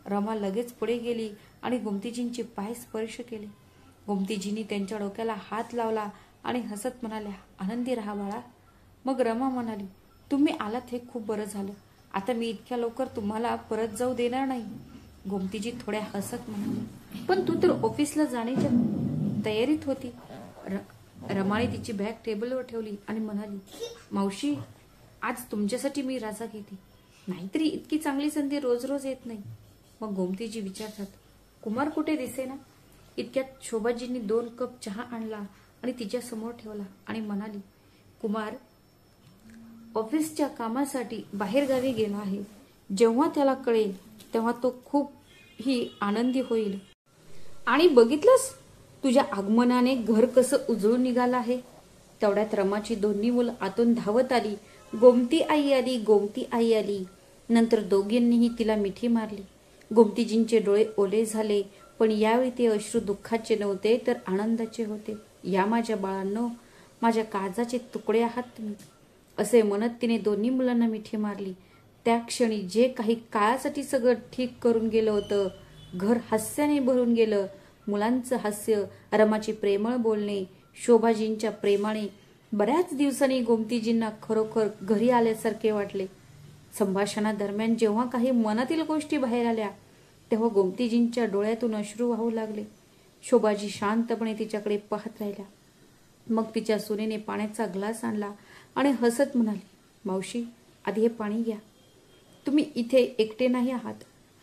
S1: रमा लगेच पुढे गेली आणि गोमतीजींचे पाय स्पर्श केले. गोमतीजींनी त्यांच्या डोक्याला हात लावला आणि हसत म्हणाल्या, आनंदी राहा बाळा. मग रमा म्हणाली, तुम्ही आलात हे खूप बरं झालं. आता मी इतक्या लवकर तुम्हाला परत जाऊ देणार नाही. गोमतीजी थोड्या हसत म्हणाले, पण तू तर ऑफिसला जाण्याच्या तयारीत होती. रमाने तिची बॅग टेबलवर ठेवली आणि म्हणाली, मावशी, आज तुमच्यासाठी मी राजा घेते. नाहीतरी इतकी चांगली संधी रोज रोज येत नाही. मग गोमतीजी विचारतात, कुमार कुठे दिसेना? इतक्यात शोभाजींनी 2 कप चहा आणला आणि तिच्या समोर ठेवला आणि म्हणाली, कुमार ऑफिसच्या कामासाठी बाहेर गावी गेला आहे. जेव्हा त्याला कळेल तेव्हा तो खूप ही आनंदी होईल. आणि बघितलंस, तुझ्या आगमनाने घर कसं उजळून निघालं आहे. तेवढ्यात रमाची दोन्ही मुलं आतून धावत आली. गोमती आई आली, गोमती आई आली. नंतर दोघींनीही तिला मिठी मारली. गोमतीजींचे डोळे ओले झाले, पण यावेळी ते अश्रू दुःखाचे नव्हते तर आनंदाचे होते. या माझ्या बाळांनो, माझ्या काळजाचे तुकडे आहात तुम्ही, असे म्हणत तिने दोन्ही मुलांना मिठी मारली. त्या क्षणी जे काही काळासाठी सगळं ठीक करून गेलं होतं, घर हास्याने भरून गेलं. मुलांचं हास्य, रमाची प्रेमळ बोलणे, शोभाजींच्या प्रेमाने बऱ्याच दिवसांनी गोमतीजींना खरोखर घरी आल्यासारखे वाटले. संभाषणादरम्यान जेव्हा काही मनातील गोष्टी बाहेर आल्या, तेव्हा गोमतीजींच्या डोळ्यातून अश्रू वाहू लागले. शोभाजी शांतपणे तिच्याकडे पाहत राहिल्या. मग तिच्या सुनेने पाण्याचा ग्लास आणला आणि हसत म्हणाली, मावशी, आधी हे पाणी घ्या. तुम्ही इथे एकटे नाही आहात.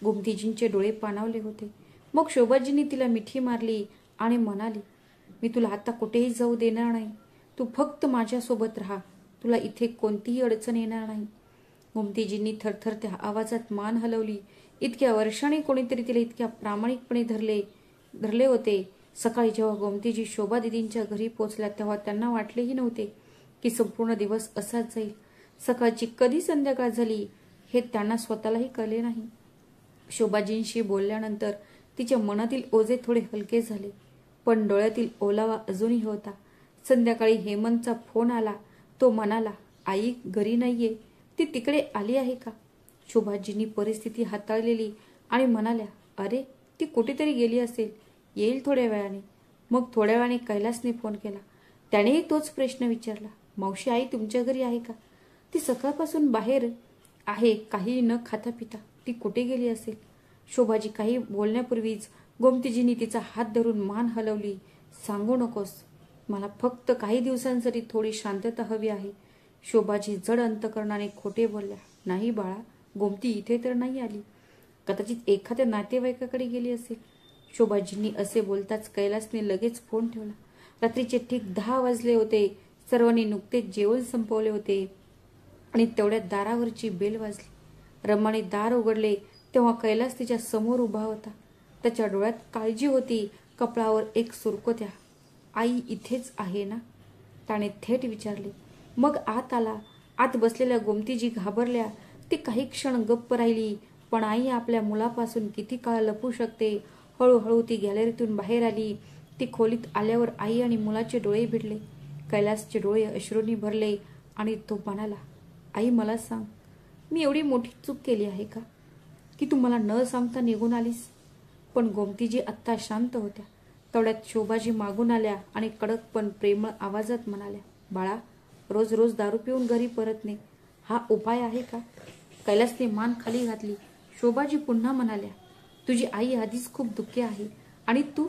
S1: गोमतीजींचे डोळे पाणावले होते. मग शोभाजींनी तिला मिठी मारली आणि म्हणाली, मी तुला आता कुठेही जाऊ देणार नाही. तू फक्त माझ्यासोबत राहा. तुला इथे कोणतीही अडचण येणार नाही. गोमतीजींनी थरथरत्या आवाजात मान हलवली. इतक्या वर्षांनी कोणीतरी तिला इतक्या प्रामाणिकपणे धरले होते. सकाळी जेव्हा गोमतीजी शोभा दिदींच्या घरी पोचल्या, तेव्हा त्यांना वाटलेही नव्हते की संपूर्ण दिवस असाच जाईल. सकाळची कधी संध्याकाळ झाली हे त्यांना स्वतःलाही कळले नाही. शोभाजींशी बोलल्यानंतर तिच्या मनातील ओझे थोडे हलके झाले, पण डोळ्यातील ओलावा अजूनही होता. संध्याकाळी हेमंतचा फोन आला. तो म्हणाला, आई घरी नाहीये. ती तिकडे आली आहे का? शोभाजींनी परिस्थिती हाताळलेली आणि म्हणाल्या, अरे ती कुठेतरी गेली असेल, येईल थोड्या वेळाने. मग थोड्या वेळाने कैलासने फोन केला. त्यानेही तोच प्रश्न विचारला, मावशी, आई तुमच्या घरी आहे का? ती सकाळपासून बाहेर आहे, काही न खाता पिता. ती कुठे गेली असेल? शोभाजी काही बोलण्यापूर्वीच गोमतीजींनी तिचा हात धरून मान हलवली. सांगू नकोस, मला फक्त काही दिवसांसाठी थोडी शांतता हवी आहे. शोभाजी जड अंतकरणाने खोटे बोलल्या, नाही बाळा, गोमती इथे तर नाही आली. कदाचित एखाद्या नातेवाईकाकडे गेली असेल. शोभाजींनी असे बोलताच कैलासने लगेच फोन ठेवला. रात्रीचे ठीक 10 वाजले होते. सर्वांनी नुकतेच जेवण संपवले होते आणि तेवढ्यात दारावरची बेल वाजली. रमाने दार उघडले तेव्हा कैलास तिच्या समोर उभा होता. त्याच्या डोळ्यात काळजी होती, कपाळावर एक सुरकुत्या. आई इथेच आहे ना? त्याने थेट विचारले. मग आत आला. आत बसलेल्या गोमतीजी घाबरल्या. ती काही क्षण गप्प राहिली, पण आई आपल्या मुलापासून किती काळ लपू शकते. हळूहळू ती गॅलरीतून बाहेर आली. ती खोलीत आल्यावर आई आणि मुलाचे डोळे भिडले. कैलासचे डोळे अश्रूंनी भरले आणि तो म्हणाला, आई मला सांग, मी एवढी मोठी चूक केली आहे का, की तू मला न सांगता निघून आलीस? पण गोमतीजी आत्ता शांत होत्या. तेवढ्यात शोभाजी मागून आल्या आणि कडक पण प्रेमळ आवाजात म्हणाल्या, बाळा, रोज रोज दारू पिऊन घरी परतणे हा उपाय आहे का? कैलासने मान खाली घातली. शोभाजी पुन्हा म्हणाल्या, तुझी आई आधीच खूप दुःखी आहे आणि तू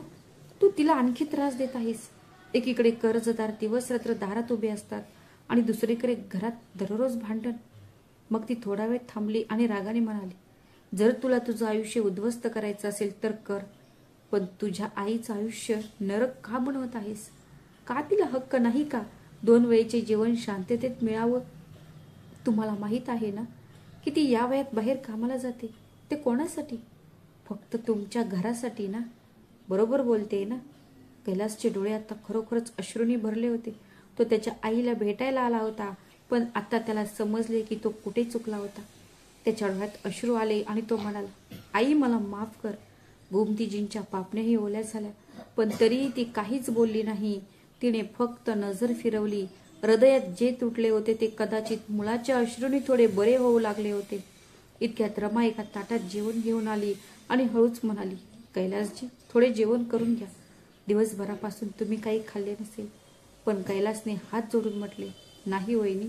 S1: तिला आणखी त्रास देत आहेस. एकीकडे कर्जदार दिवस रात्र दारात उभे असतात आणि दुसरीकडे घरात दररोज भांडण. मग ती थोडा वेळ थांबली आणि रागाने म्हणाली, जर तुला तुझं आयुष्य उद्ध्वस्त करायचं असेल तर कर, पण तुझ्या आईचं आयुष्य नरक का बनवत आहेस? का तिला हक्क नाही का 2 वेळेचे जेवण शांततेत मिळावं? तुम्हाला माहित आहे ना की ती या वयात बाहेर कामाला जाते. ते कोणासाठी? फक्त तुमच्या घरासाठी ना? बरोबर बोलते ना? कैलासचे डोळे आता खरोखरच अश्रूंनी भरले होते. तो त्याच्या आईला भेटायला आला होता, पण आता त्याला समजले की तो कुठे चुकला होता. त्याच्या डोळ्यात अश्रू आले आणि तो म्हणाला, आई मला माफ कर. गोमतीजींच्या पापण्याही ओल्या झाल्या, पण तरीही ती काहीच बोलली नाही. तिने फक्त नजर फिरवली. हृदयात जे तुटले होते ते कदाचित मुलाच्या अश्रूंनी थोडे बरे होऊ लागले होते. इतक्यात रमा एका ताटात जेवण घेऊन आली आणि हळूच म्हणाली, कैलासजी, थोडे जेवण करून घ्या. दिवसभरापासून तुम्ही काही खाल्ले नसेल. पण कैलासने हात जोडून म्हटले, नाही वहिनी,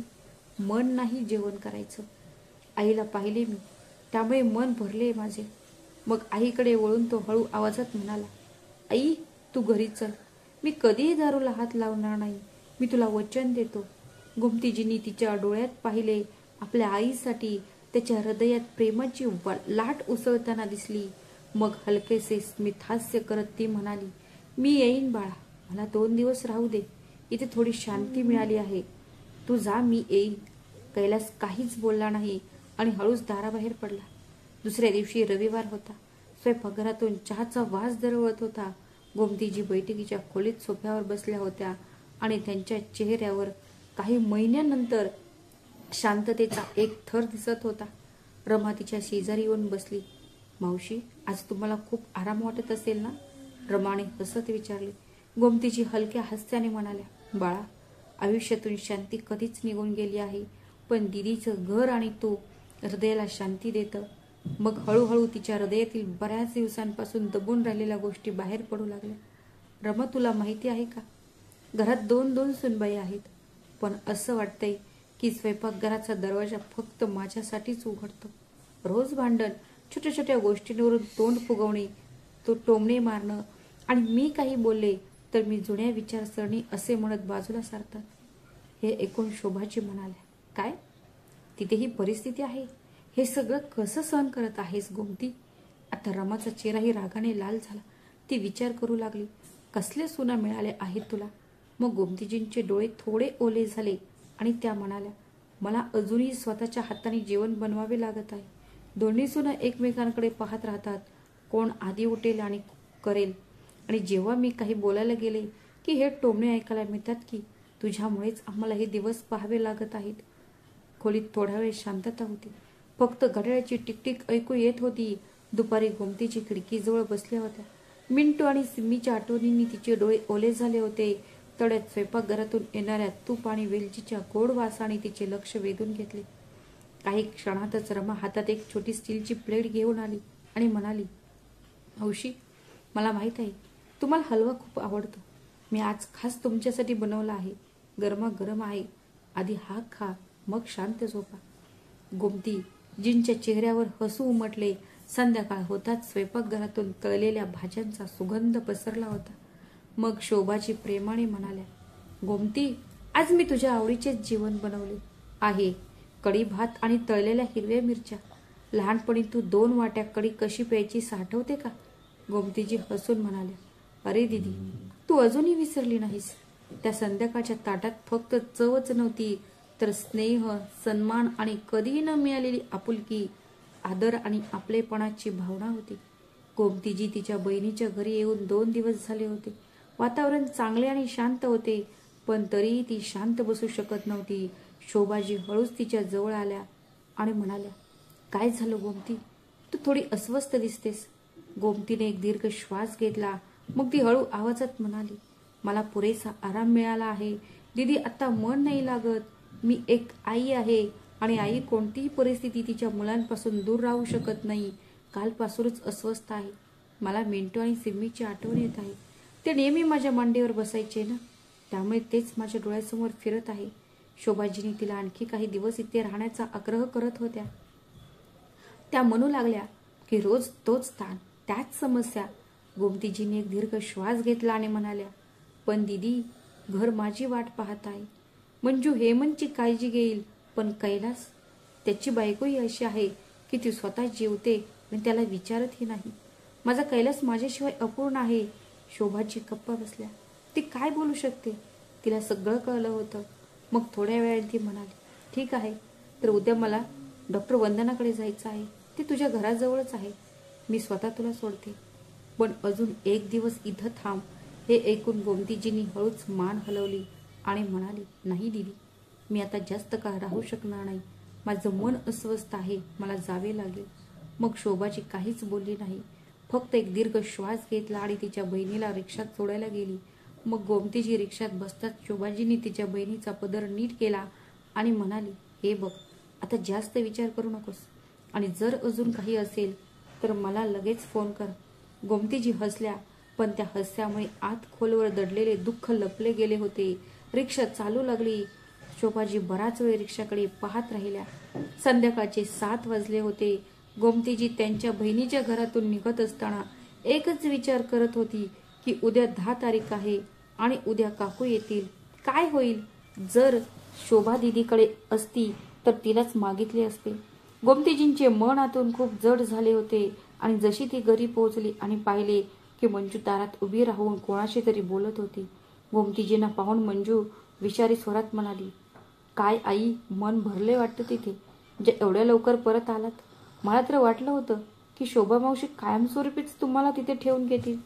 S1: मन नाही जेवण करायचं. आईला पाहिले मी, त्यामुळे मन भरले माझे. मग आईकडे वळून तो हळू आवाजात म्हणाला, आई तू घरी चल. मी कधीही दारूला हात लावणार नाही. मी तुला वचन देतो. गोमतीजींनी तिच्या डोळ्यात पाहिले. आपल्या आईसाठी त्याच्या हृदयात प्रेमाची लाट उसळताना दिसली. मग हलकेसे स्मितहास्य करत ती म्हणाली, मी येईन बाळा, मला 2 दिवस राहू दे. इथे थोडी शांती मिळाली आहे. तू जा, मी येईन. कैलास काहीच बोलला नाही आणि हळूच दाराबाहेर पडला. दुसऱ्या दिवशी रविवार होता. स्वयंपाकघरातून चहाचा वास दरवळत होता. गोमतीजी बैठकीच्या खोलीत सोफ्यावर बसल्या होत्या आणि त्यांच्या चेहऱ्यावर काही महिन्यानंतर शांततेचा एक थर दिसत होता. रमा तिच्या शेजारी येऊन बसली. मावशी, आज तुम्हाला खूप आराम वाटत असेल ना? रमाने हसत विचारले. गोमतीजी हलक्या हास्याने म्हणाल्या, बाळा, आयुष्यातून शांती कधीच निघून गेली आहे, पण दिदीचं घर आणि तू हृदयाला शांती देतं. मग हळूहळू तिच्या हृदयातील बऱ्याच दिवसांपासून दबून राहिलेल्या गोष्टी बाहेर पडू लागल्या. रमा, तुला माहिती आहे का, घरात 2-2 सुनबाई आहेत, पण असं वाटतंय की स्वयंपाकघराचा दरवाजा फक्त माझ्यासाठीच उघडतो. रोज भांडण, छोट्या छोट्या गोष्टींवरून तोंड फुगवणे, तो टोमणे मारणं, आणि मी काही बोलले तर मी जुन्या विचारसरणी असे म्हणत बाजूला सारतात. हे ऐकून शोभाजी म्हणाल्या, काय, तिथेही परिस्थिती आहे? हे सगळं कसं सहन करत आहेस गोमती? आता रमाचा चेहराही रागाने लाल झाला. ती विचार करू लागली, कसले सुना मिळाले आहेत तुला? मग गोमतीजींचे डोळे थोडे ओले झाले आणि त्या म्हणाल्या, मला अजूनही स्वतःच्या हाताने जेवण बनवावे लागत आहे. दोन्ही सुना एकमेकांकडे पाहत राहतात, कोण आधी उठेल आणि करेल. आणि जेव्हा मी काही बोलायला गेले की हे टोमणे ऐकायला मिळतात की तुझ्यामुळेच आम्हाला हे दिवस पाहावे लागत आहेत. खोलीत थोडा वेळ शांतता होती. फक्त घड्याळाची टिकटिक ऐकू येत होती. दुपारी गोमतीची खिडकीजवळ बसल्या होत्या. मिंटू आणि सिम्मीच्या आठवणींनी तिचे डोळे ओले झाले होते. तळ्यात स्वयंपाकघरातून येणाऱ्या तूप आणि वेलचीच्या गोड वासाने तिचे लक्ष वेधून घेतले. काही क्षणातच रमा हातात एक छोटी स्टीलची प्लेट घेऊन आली आणि म्हणाली, मावशी, मला माहीत आहे तुम्हाला हलवा खूप आवडतो. मी आज खास तुमच्यासाठी बनवला आहे. गरमागरम आहे. आधी हा खा, मग शांत झोपा. गोमतीजींच्या चेहऱ्यावर हसू उमटले. संध्याकाळ होताच स्वयंपाकघरातून तळलेल्या भाज्यांचा सुगंध पसरला होता. मग शोभाजी प्रेमाने म्हणाल्या, गोमती, आज मी तुझ्या आवडीचेच जेवण बनवले आहे. कढी भात आणि तळलेल्या हिरव्या मिरच्या. लहानपणी तू 2 वाट्या कढी कशी प्यायची आठवते का? गोमतीजी हसून म्हणाल्या, अरे दीदी, तू अजूनही विसरली नाहीस. त्या संध्याकाळच्या ताटात फक्त चवच नव्हती, तर स्नेह, सन्मान आणि कधीही न मिळालेली आपुलकी, आदर आणि आपलेपणाची भावना होती. गोमतीजी तिच्या बहिणीच्या घरी येऊन 2 दिवस झाले होते. वातावरण चांगले आणि शांत होते, पण तरीही ती शांत बसू शकत नव्हती. शोभाजी हळूच तिच्या जवळ आल्या आणि म्हणाल्या, काय झालं गोमती, तू थोडी अस्वस्थ दिसतेस. गोमतीने एक दीर्घ श्वास घेतला. मग ती हळू आवाजात म्हणाली, मला पुरेसा आराम मिळाला आहे दीदी, आता मन नाही लागत. मी एक आई आहे आणि आई कोणतीही परिस्थिती तिच्या मुलांपासून दूर राहू शकत नाही. कालपासूनच अस्वस्थ आहे. मला मिंटू आणि सिम्मीची आठवण येत आहे. ते नेहमी माझ्या मांडीवर बसायचे ना, त्यामुळे तेच माझ्या डोळ्यासमोर फिरत आहे. शोभाजींनी तिला आणखी काही दिवस इथे राहण्याचा आग्रह करत होत्या. त्या म्हणू लागल्या की रोज तोच ताण, त्याच समस्या. गोमतीजींनी एक दीर्घ श्वास घेतला आणि म्हणाल्या, पण दीदी, घर माझी वाट पाहत आहे. मंजू हेमंतची काळजी घेईल, पण कैलास, त्याची बायकोही अशी आहे की ती स्वतः जेवते आणि त्याला विचारतही नाही. माझा कैलास माझ्याशिवाय अपूर्ण आहे. शोभाजी गप्पा बसल्या. ती काय बोलू शकते? तिला सगळं कळलं होतं. मग थोड्या वेळाने ती म्हणाली, ठीक आहे, तर उद्या मला डॉक्टर वंदनाकडे जायचं आहे. ती तुझ्या घराजवळच आहे. मी स्वतः तुला सोडते, पण अजून 1 दिवस इथं थांब. हे ऐकून गोमतीजींनी हळूच मान हलवली आणि म्हणाली, नाही दीदी, मी आता जास्त काळ राहू शकणार नाही. माझं मन अस्वस्थ आहे, मला जावे लागेल. मग शोभाजी काहीच बोलली नाही, फक्त एक दीर्घ श्वास घेतला आणि तिच्या बहिणीला रिक्षात सोडायला गेली. मग गोमतीजी रिक्षात बसताच शोभाजींनी तिच्या बहिणीचा पदर नीट केला आणि म्हणाली, हे बघ, आता जास्त विचार करू नकोस, आणि जर अजून काही असेल तर मला लगेच फोन कर. गोमतीजी हसल्या, पण त्या हास्यामुळे आत खोलवर दडलेले दुःख लपले गेले होते. रिक्षा चालू लागली. शोभाजी बराच वेळ रिक्षाकडे पाहत राहिल्या. संध्याकाळचे 7 वाजले होते. गोमतीजी त्यांच्या बहिणीच्या घरातून निघत असताना एकच विचार करत होती की उद्या 10 तारीख आहे आणि उद्या काकू येतील. काय होईल? जर शोभा दीदीकडे असती तर तिलाच मागितले असते. गोमतीजींचे मन आतून खूप जड झाले होते आणि जशी ती घरी पोहोचली आणि पाहिले की मंजू दारात उभी राहून कोणाशी तरी बोलत होती. गोमतीजींना पाहून मंजू विषारी स्वरात म्हणाली, काय आई, मन भरले वाटतं तिथे, जे एवढ्या लवकर परत आलात. मला तर वाटलं होतं की शोभा मावशी कायमस्वरूपीच तुम्हाला तिथे ठेवून घेतील.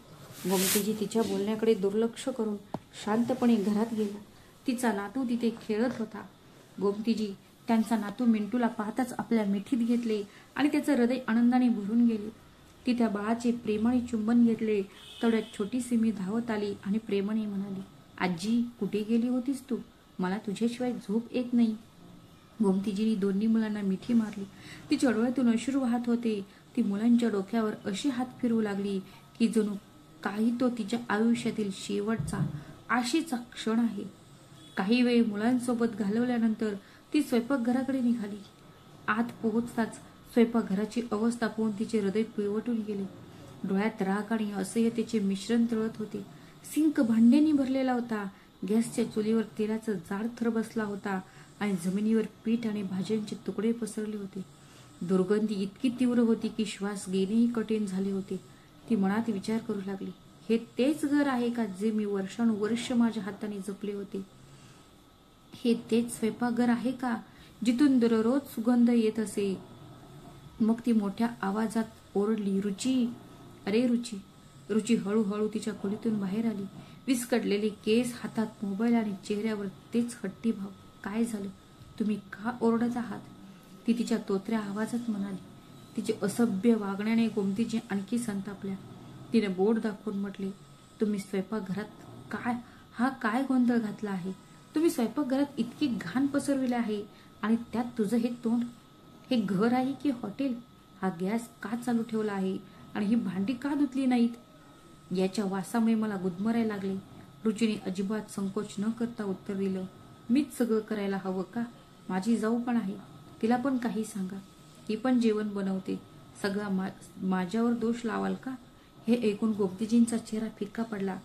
S1: गोमतीजी तिच्या बोलण्याकडे दुर्लक्ष करून शांतपणे घरात गेला. तिचा नातू तिथे खेळत होता. गोमतीजी त्यांचा नातू मिंटूला पाहताच आपल्या मिठीत घेतले आणि त्याचं हृदय आनंदाने भरून गेले. ती त्या बाळाचे प्रेमाने चुंबन घेतले. तेवढ्यात छोटी सिमी धावत आली आणि प्रेमाने म्हणाली, आजी कुठे गेली होतीस तू? मला तुझ्याशिवाय झोप येत नाही. गोमतीजीने दोन्ही मुलांना मिठी मारली. तिच्या डोळ्यातून अश्रू वाहत होते. ती मुलांच्या डोक्यावर अशी हात फिरवू लागली की जणू काही तो तिच्या आयुष्यातील शेवटचा आशेचा क्षण आहे. काही वेळ मुलांसोबत घालवल्यानंतर ती स्वयंपाकघराकडे निघाली. आत पोहोचताच स्वयंपाकघराची अवस्था पाहून तिचे हृदय पिळवटून गेले. डोळ्यात राग आणि असह्यतेचे मिश्रण तळत होते. सिंक भांड्यांनी भरलेला होता. गॅसच्या चुलीवर तेलाचा जाड थर बसला होता आणि जमिनीवर पीठ आणि भाज्यांचे तुकडे पसरले होते. दुर्गंधी इतकी तीव्र होती की श्वास घेणेही कठीण झाले होते. ती मनात विचार करू लागली, हे तेच घर आहे का जे मी वर्षानुवर्ष माझ्या हाताने जपले होते? हे तेच स्वयंपाकघर आहे का जिथून दररोज सुगंध येत असे? मग ती मोठ्या आवाजात ओरडली, रुची, अरे रुची. रुची हळूहळू तिच्या खोलीतून बाहेर आली. विस्कटलेले केस, हातात मोबाईल आणि चेहऱ्यावर तेच हट्टी भाव. काय झालं? तुम्ही का ओरडत आहात? ती तिच्या तोत्र्या आवाजात म्हणाली. तिचे असभ्य वागण्याने गोमतीजी आणखी संतापल्या. तिने बोट दाखवून म्हटले, तुम्ही स्वयंपाकघरात काय गोंधळ घातला आहे? तुम्ही स्वयंपाकघरात इतकी घाण पसरविली आहे आणि त्यात तुझं हे तोंड. हे घर आहे की हॉटेल? हा गॅस का चालू ठेवला आहे आणि ही भांडी का धुतली नाहीत? याच्या वासामुळे मला गुदमरायला लागले. रुचीने अजिबात संकोच न करता उत्तर दिलं, मीच सगळं करायला हवं का? माझी जाऊ पण आहे, तिला पण काही सांगा. ती पण जेवण बनवते. सगळा माझ्यावर दोष लावाल का? हे ऐकून गोमतीजींचा चेहरा फिक्का पडला.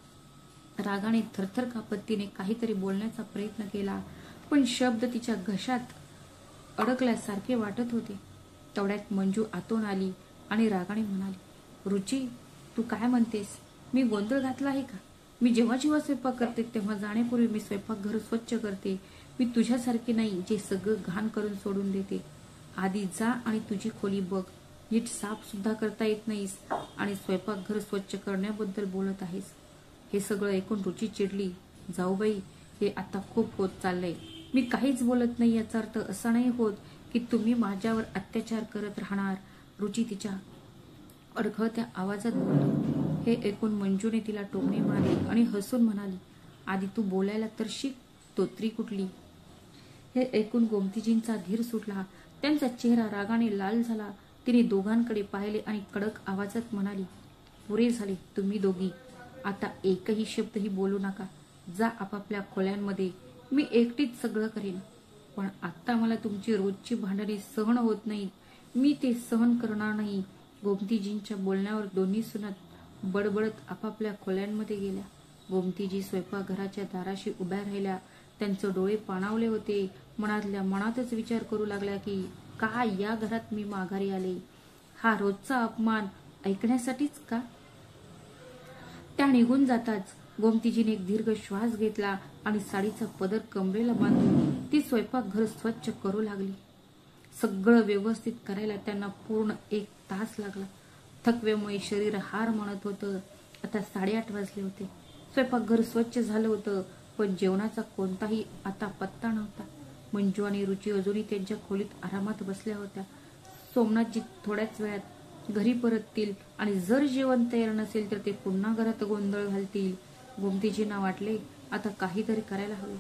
S1: रागाने थरथर कापत तिने काहीतरी बोलण्याचा प्रयत्न केला, पण शब्द तिच्या घशात अडकल्यासारखे वाटत होते. तेवढ्यात मंजू आतून आली आणि रागाने म्हणाली, रुची, तू काय म्हणतेस? मी गोंधळ घातला आहे का? मी जेव्हा जेव्हा स्वयंपाक करते तेव्हा जाण्यापूर्वी मी स्वयंपाकघर स्वच्छ करते. मी तुझ्यासारखी नाही जे सगळं घाण करून सोडून देते. आधी जा आणि तुझी खोली बघ. नीट साफ सुद्धा करता येत नाहीस आणि स्वयंपाकघर स्वच्छ करण्याबद्दल बोलत आहेस. हे सगळं ऐकून रुची चिडली. जाऊबाई, हे आता खूप होत चाललंय. मी काहीच बोलत नाही याचा अर्थ असा नाही होत की तुम्ही माझ्यावर अत्याचार करत राहणार, रुची तिच्या अडखळत्या आवाजात बोलली. हे ऐकून मंजूने तिला टोमणे मारले आणि हसून म्हणाली, आधी तू बोलायला तर शिक, तोत्री कुठली. हे ऐकून गोमतीजींचा धीर सुटला. त्यांचा चेहरा रागाने लाल झाला. तिने दोघांकडे पाहिले आणि कडक आवाजात म्हणाली, पुरे झाले तुम्ही दोघी. आता एकही शब्दही बोलू नका. जा आपापल्या खोल्यांमध्ये. मी एकटीच सगळं करेन. पण आता मला तुमची रोजची भांडणे सहन होत नाही. मी ते सहन करणार नाही. गोमतीजींच्या बोलण्यावर दोन्ही सुना बडबडत आपापल्या खोल्यांमध्ये गेल्या. गोमतीजी स्वयंपाकघराच्या दाराशी उभ्या राहिल्या. त्यांचे डोळे पाणावले होते. मनातल्या मनातच विचार करू लागल्या की काय या घरात मी माघारी आले? हा रोजचा अपमान ऐकण्यासाठीच का? त्या निघून जाताच गोमतीजीने एक दीर्घ श्वास घेतला आणि साडीचा पदर कमरेला बांधून ती स्वयंपाकघर स्वच्छ करू लागली. सगळं व्यवस्थित करायला त्यांना पूर्ण 1 तास लागला. थकव्यामुळे शरीर हार मानत होतं. आता 8:30 वाजले होते. स्वयंपाकघर स्वच्छ झालं होतं, पण जेवणाचा कोणताही आता पत्ता नव्हता. मंजू आणि रुची अजूनही त्यांच्या खोलीत आरामात बसल्या होत्या. सोमनाथजी थोड्याच वेळात घरी परततील आणि जर जेवण तयार नसेल तर ते पुन्हा घरात गोंधळ घालतील. गोमतीजींना वाटले आता काहीतरी करायला हवे.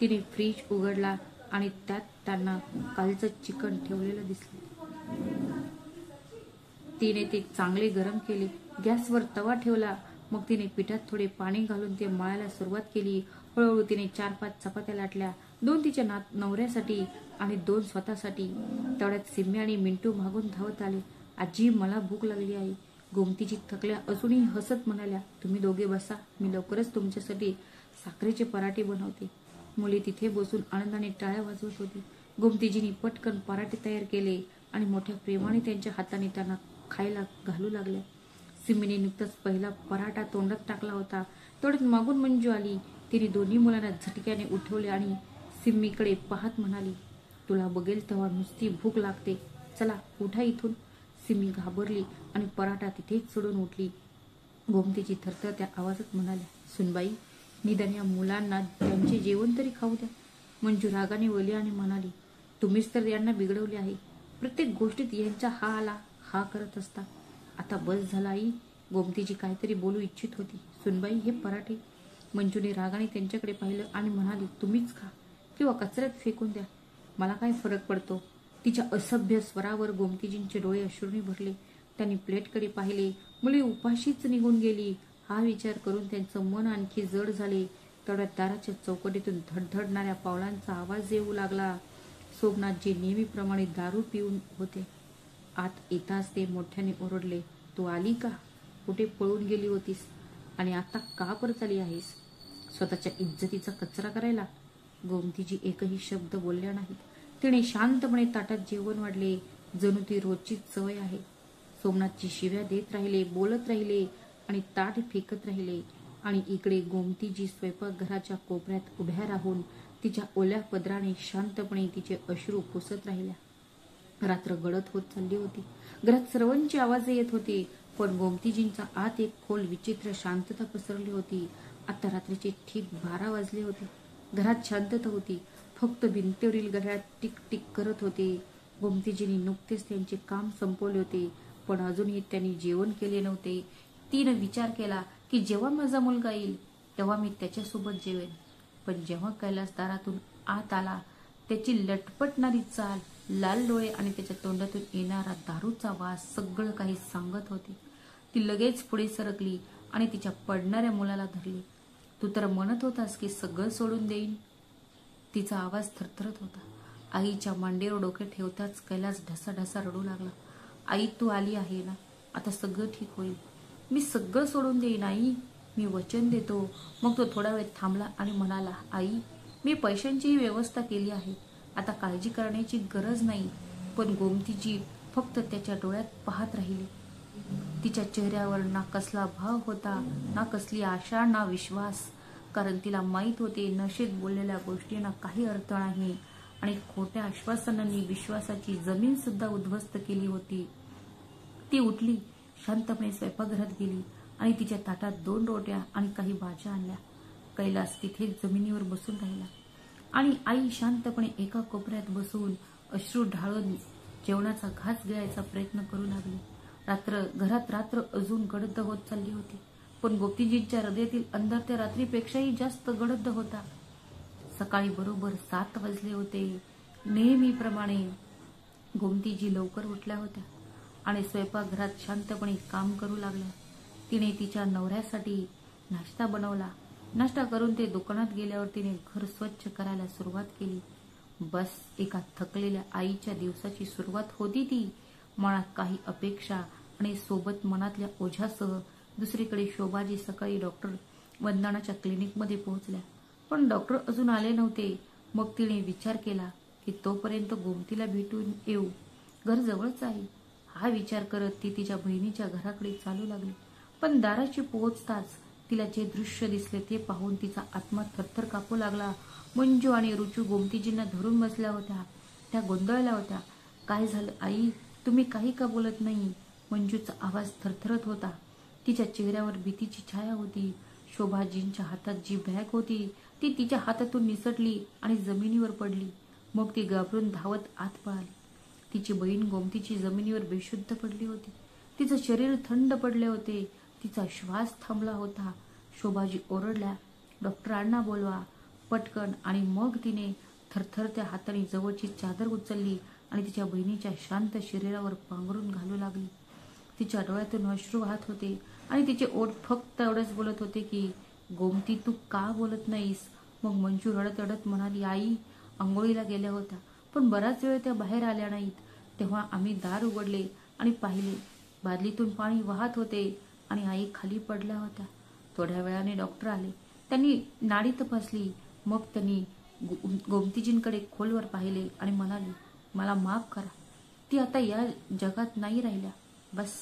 S1: तिने फ्रीज उघडला आणि त्यात त्यांना कालचं चिकन ठेवलेलं दिसलं. तिने ते चांगले गरम केले. गॅसवर तवा ठेवला. मग तिने पिठात थोडे पाणी घालून ते मळायला सुरुवात केली. हळूहळू तिने 4-5 चपात्या लाटल्या. 2 तिच्या नवऱ्यासाठी आणि 2 स्वतःसाठी. तेवढ्यात सिम्मी आणि मिंटू मागून धावत आले. आजी, मला भूक लागली आहे. गोमतीजी थकल्या असूनही हसत म्हणाल्या, तुम्ही दोघे बसा, मी लवकरच तुमच्यासाठी साखरेचे पराठे बनवते. मुले तिथे बसून आनंदाने टाळ्या वाजवत होती. गोमतीजींनी पटकन पराठे तयार केले आणि मोठ्या प्रेमाने त्यांच्या हाताने त्यांना खायला घालू लागल्या. सिम्मीने नुकताच पहिला पराठा तोंडात टाकला होता. तेवढ्यात मागून मंजू आली. तिने दोन्ही मुलांना झटक्याने उठवले आणि सिम्मीकडे पाहत म्हणाली, तुला बघेल तेव्हा नुसती भूक लागते. चला उठा इथून. सिमी घाबरली आणि पराठा तिथेच सोडून उठली. गोमतीजी थरथरत्या आवाजात म्हणाल्या, सुनबाई, निदान या मुलांना त्यांचे जेवण तरी खाऊ द्या. मंजू रागाने बोलली आणि म्हणाली, तुम्हीच तर यांना बिघडवले आहे. प्रत्येक गोष्टीत यांचा हा आला हा करत असता. आता बस झाला आई. गोमतीजी काहीतरी बोलू इच्छित होती. सुनबाई, हे पराठे. मंजूने रागाने त्यांच्याकडे पाहिलं आणि म्हणाली, तुम्हीच खा किंवा कचऱ्यात फेकून द्या, मला काय फरक पडतो. तिच्या असभ्य स्वरावर गोमतीजींचे डोळे अश्रूंनी भरले. त्यांनी प्लेटकडे पाहिले. मुले उपाशीच निघून गेली हा विचार करून त्यांचं मन आणखी जड झाले. तेवढ्या दाराच्या चौकटीतून धडधडणाऱ्या पावलांचा आवाज येऊ लागला. सोमनाथजी नेहमीप्रमाणे दारू पिऊन होते. आत येताच ते मोठ्याने ओरडले, तू आली का? कुठे पळून गेली होतीस आणि आता का परत आली आहेस? स्वतःच्या इज्जतीचा कचरा करायला? गोमतीजी एकही शब्द बोलल्या नाहीत. तिने शांतपणे ताटात जेवण वाढले, जणू ती रोजचीच सवय आहे. सोमनाथजी शिव्या देत राहिले, बोलत राहिले आणि ताट फेकत राहिले. आणि इकडे गोमतीजी स्वयंपाकघराच्या कोपऱ्यात उभ्या राहून तिच्या ओल्या पदराने शांतपणे तिचे अश्रू पुसत राहिल्या. रात्र गडद होत चालली होती. घरात सर्वांचे आवाज येत होते, पण गोमतीजींचा आत एक खोल विचित्र शांतता पसरली होती. आता रात्रीचे ठीक 12 वाजले होते. घरात शांतता होती. फक्त भिंतीवरील घड्याळ टिक टिक करत होते. गोमतीजींनी नुकतेच त्यांचे काम संपवले होते, पण अजूनही त्यांनी जेवण केले नव्हते. तिने विचार केला की जेव्हा माझा मुलगा येईल तेव्हा मी त्याच्यासोबत जेवेन. पण जेव्हा कैलास दारातून आत आला, त्याची लटपटणारी चाल, लाल डोळे आणि त्याच्या तोंडातून येणारा दारूचा वास सगळं काही सांगत होते. ती लगेच पुढे सरकली आणि तिच्या पडणाऱ्या मुलाला धरले. तू तर म्हणत होतास की सगळं सोडून देईन. तिचा आवाज थरथरत होता. आईच्या मांडीवर डोके ठेवताच कैलास ढसाढसा रडू लागला. आई, तू आली आहे ना, आता सगळं ठीक होईल. मी सगळं सोडून देईन आई, मी वचन देतो. मग तो थोडा वेळ थांबला आणि म्हणाला, आई, मी पैशांचीही व्यवस्था केली आहे, आता काळजी करण्याची गरज नाही. पण गोमतीजी फक्त त्याच्या डोळ्यात पाहत राहिली. तिच्या चेहऱ्यावर ना कसला भाव होता, ना कसली आशा, ना विश्वास. कारण तिला माहीत होते नशेत बोललेल्या गोष्टींना काही अर्थ नाही आणि खोट्या आश्वासनांनी विश्वासाची जमीन सुद्धा उद्ध्वस्त केली होती. ती उठली, शांतपणे स्वयंपाकघरात गेली आणि तिच्या ताटात 2 रोट्या आणि काही भाज्या आणल्या. कैलास तिथेच जमिनीवर बसून राहिला आणि आई शांतपणे एका कोपऱ्यात बसून अश्रू ढाळून जेवणाचा घास गिळायचा प्रयत्न करू लागली. घरात रात्र अजून गडद होत चालली होती, पण गोमतीजींच्या हृदयातील अंधार त्या रात्रीपेक्षाही जास्त गडद होता. सकाळी बरोबर 7 वाजले होते. नेहमीप्रमाणे गोमतीजी लवकर उठल्या होत्या आणि स्वयंपाकघरात शांतपणे काम करू लागल्या. तिने तिच्या नवऱ्यासाठी नाश्ता बनवला. नाश्ता करून ते दुकानात गेल्यावर तिने घर स्वच्छ करायला सुरुवात केली. बस, एका थकलेल्या आईच्या दिवसाची सुरुवात होती ती. मनात काही अपेक्षा आणि सोबत मनातल्या ओझ्यासह. दुसरीकडे शोभाजी सकाळी डॉक्टर वंदनाच्या क्लिनिकमध्ये पोहोचल्या, पण डॉक्टर अजून आले नव्हते. मग तिने विचार केला की तोपर्यंत गोमतीला भेटून येऊ, घर जवळच आहे. हा विचार करत ती तिच्या बहिणीच्या घराकडे चालू लागली. पण दाराशी पोहोचताच तिला जे दृश्य दिसले ते पाहून तिचा आत्मा थरथर कापू लागला. मंजू आणि रुचू गोमतीजींना धरून बसल्या होत्या. त्या गोंधळल्या होत्या. काय झालं आई, तुम्ही काही का बोलत नाही? मंजूचा आवाज थरथरत होता. तिच्या चेहऱ्यावर भीतीची छाया होती. शोभाजींच्या हातात जी बॅग होती ती तिच्या हातातून निसटली आणि जमिनीवर पडली. मग ती घाबरून धावत आत पळाली. तिची बहीण गोमतीची जमिनीवर बेशुद्ध पडली होती. तिचं शरीर थंड पडले होते. तिचा श्वास थांबला होता. शोभाजी ओरडल्या, डॉक्टरांना बोलवा पटकन. आणि मग तिने थरथरत्या हाताने जवळची चादर उचलली आणि तिच्या बहिणीच्या शांत शरीरावर पांघरून घालू लागली. तिच्या डोळ्यातून अश्रू वाहत होते आणि तिचे ओठ फक्त एवढंच बोलत होते की, गोमती, तू का बोलत नाहीस? मग मंजू रडत रडत म्हणाली, आई, आंघोळीला गेल्या होत्या, पण बराच वेळ त्या बाहेर आल्या नाहीत. तेव्हा आम्ही दार उघडले आणि पाहिले, बादलीतून पाणी वाहत होते आणि आई खाली पडल्या होत्या. थोड्या वेळाने डॉक्टर आले. त्यांनी नाडी तपासली. मग त्यांनी गोमतीजींकडे खोलवर पाहिले आणि म्हणाली, मला माफ करा, ती आता या जगात नाही राहिल्या. बस.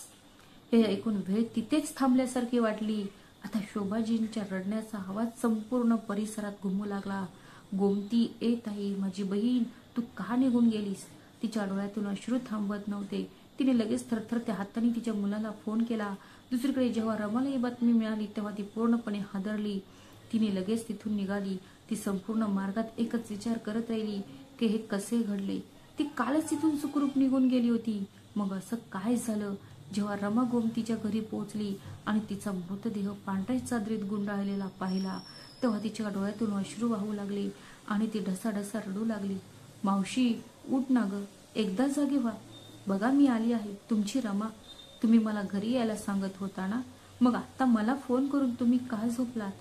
S1: हे ऐकून वेळ तिथेच थांबल्यासारखी वाटली. आता शोभाजींच्या रडण्याचा आवाज संपूर्ण परिसरात घुमू लागला. गोमती, ए ताई, माझी बहीण, तू का निघून गेलीस? तिच्या डोळ्यातून अश्रू थांबत नव्हते. तिने लगेच थरथरत्या हाताने तिच्या मुलाला फोन केला. दुसरीकडे जेव्हा रमाला ही बातमी मिळाली तेव्हा ती पूर्णपणे हादरली. तिने लगेच तिथून निघाली. ती संपूर्ण मार्गात एकच विचार करत राहिली की हे कसे घडले. ती कालच तिथून सुखरूप निघून गेली होती. मग असं काय झालं? जेव्हा रमा गोमतीच्या घरी पोहोचली आणि तिचा मृतदेह पांढऱ्या चादरीत गुंडाळलेला पाहिला तेव्हा तिच्या डोळ्यातून अश्रू वाहू लागले आणि ती ढसाढसा रडू लागली. मावशी, उठ ना ग, एकदा जागे व्हा. बघा, मी आली आहे, तुमची रमा. तुम्ही मला घरी यायला सांगत होता ना, मग आता मला फोन करून तुम्ही का झोपलात?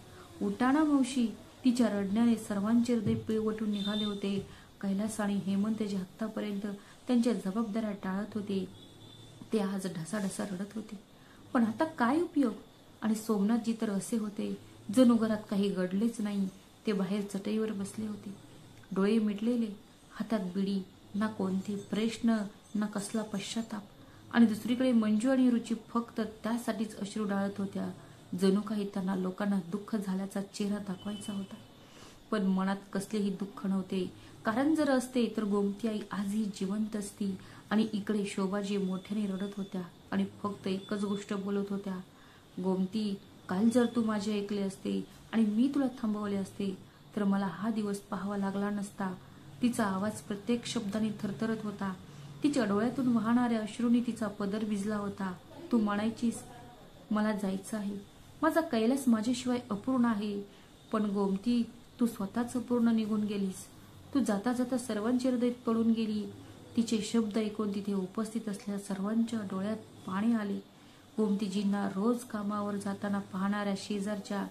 S1: उठा ना मावशी. तिच्या रडण्याने सर्वांचे हृदय पिळवटून निघाले होते. कैलास आणि हेमंत जे आतापर्यंत त्यांच्या जबाबदाऱ्या टाळत होते ते आज ढसाढसा रडत होते. पण आता काय उपयोग? आणि सोमनाथजी तर असे होते जणू घरात काही घडलेच नाही. ते बाहेर चटईवर बसले होते, डोळे मिटलेले, हातात बिडी, ना कोणते प्रश्न ना कसला पश्चाताप. आणि दुसरीकडे मंजू आणि रुची फक्त त्यासाठीच अश्रू डाळत होत्या, जणू काही त्यांना लोकांना दुःख झाल्याचा चेहरा दाखवायचा होता. पण मनात कसलेही दुःख नव्हते, कारण जर असते तर गोमती आई आजही जिवंत असती. आणि इकडे शोभाजी मोठ्याने रडत होत्या आणि फक्त एकच गोष्ट बोलत होत्या, गोमती, काल जर तू माझे ऐकले असते आणि मी तुला थांबवले असते तर मला हा दिवस पाहावा लागला नसता. तिचा आवाज प्रत्येक शब्दाने थरथरत होता. तिच्या डोळ्यातून वाहणाऱ्या अश्रूंनी तिचा पदर भिजला होता. तू म्हणायचीस मला जायचं आहे, माझा कैलास माझ्याशिवाय अपूर्ण आहे. पण गोमती, तू स्वतःच अपूर्ण निघून गेलीस. तू जाता जाता सर्वांच्या हृदयात पडून गेली. तिचे शब्द ऐकून तिथे उपस्थित असलेल्या सर्वांच्या डोळ्यात पाणी आले. गोमतीजींना रोज कामावर जाताना पाहणाऱ्या शेजारच्या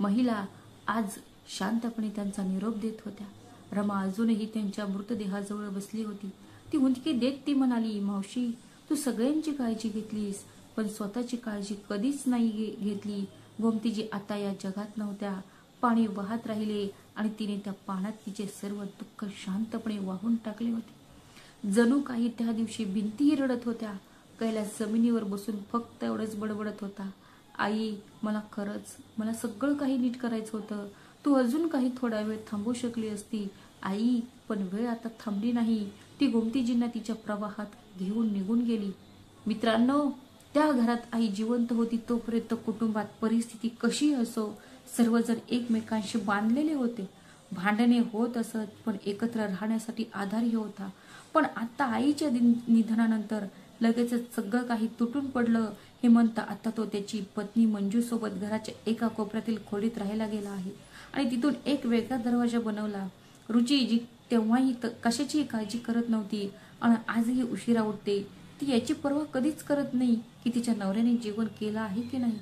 S1: महिला आज शांतपणे त्यांचा निरोप देत होत्या. रमा अजूनही त्यांच्या मृतदेहाजवळ बसली होती. ती हुंदकी देत ती म्हणाली, मावशी, तू सगळ्यांची काळजी घेतलीस पण स्वतःची काळजी कधीच नाही घेतली. गोमतीजी आता या जगात नव्हत्या. पाणी वाहत राहिले आणि तिने त्या पाण्यात तिचे सर्व दुःख शांतपणे वाहून टाकले होते. जणू काही त्या दिवशी भिंतीही रडत होत्या. कैलास जमिनीवर बसून फक्त एवढंच बडबडत होता, आई, मला सगळं काही नीट करायचं होतं. तू अजून काही थोडा वेळ थांबू शकली असती आई, पण वेळ आता थांबली नाही. ती गोमतीजींना तिच्या प्रवाहात घेऊन निघून गेली. मित्रांनो, त्या घरात आई जिवंत होती तोपर्यंत कुटुंबात परिस्थिती कशी असो सर्वजण एकमेकांशी बांधलेले होते. भांडणे होत असत पण एकत्र राहण्यासाठी आधारही होता. पण आता आईच्या निधनानंतर लगेचच सगळं काही तुटून पडलं. हेमंत आता तो त्याची पत्नी मंजू सोबत घराच्या एका कोपऱ्यातील खोलीत राहायला गेला आहे आणि तिथून एक वेगळा दरवाजा बनवला. रुची जी तेव्हाही कशाची काळजी करत नव्हती आणि आजही उशिरा उठते, ती याची पर्वा कधीच करत नाही की तिच्या नवऱ्याने जेवण केलं आहे की नाही.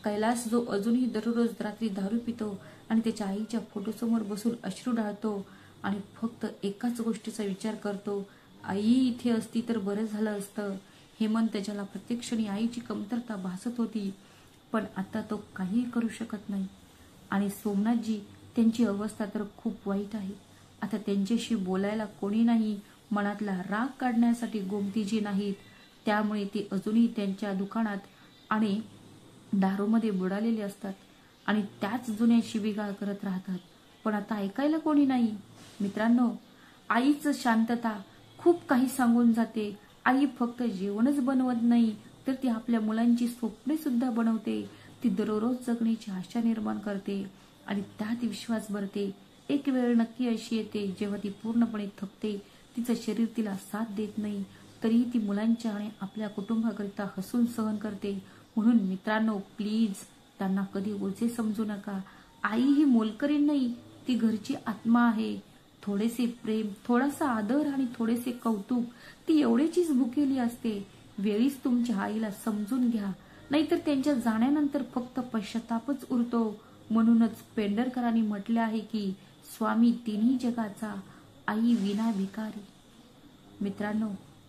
S1: कैलास जो अजूनही दररोज रात्री दारू पितो आणि त्याच्या आईच्या फोटोसमोर बसून अश्रू डाळतो आणि फक्त एकाच गोष्टीचा विचार करतो, आई इथे असती तर बरं झालं असतं. हेमंत ज्याला प्रत्येक क्षणी आईची कमतरता भासत होती पण आता तो काहीही करू शकत नाही. आणि सोमनाथजी, त्यांची अवस्था तर खूप वाईट आहे. आता त्यांच्याशी बोलायला कोणी नाही. मनातला राग काढण्यासाठी गोमतीजी नाहीत, त्यामुळे ते अजूनही त्यांच्या दुकानात आणि दारूमध्ये बुडालेले असतात आणि त्याच जुन्या शिवीगाळ करत राहतात. पण आता ऐकायला कोणी नाही. मित्रांनो, आईचं शांतता खूप काही सांगून जाते. आई फक्त जेवणच बनवत नाही तर ती आपल्या मुलांची स्वप्ने सुद्धा बनवते. ती दररोज जगण्याची आशा निर्माण करते आणि त्यात विश्वास भरते. एक वेळ नक्की अशी येते जेव्हा ती पूर्णपणे थकते, तिचं शरीर तिला साथ देत नाही, तरीही ती मुलांच्या आणि आपल्या कुटुंबाकरिता हसून सहन करते. म्हणून मित्रांनो, प्लीज त्यांना कधी ओझे समजू नका. आई ही मोलकरी नाही, ती घरची आत्मा आहे. थोडेसे प्रेम, थोडासा आदर आणि थोडेसे कौतुक, ती एवढीचीच भुकेली असते. वेळीच तुमच्या आईला समजून घ्या, नाहीतर त्यांच्या जाण्यानंतर फक्त पश्चातापच उरतो. म्हणूनच पेंढरकरांनी म्हटले आहे की स्वामी तिन्ही जगाचा, आई विना भिकारी. मित्रांनो,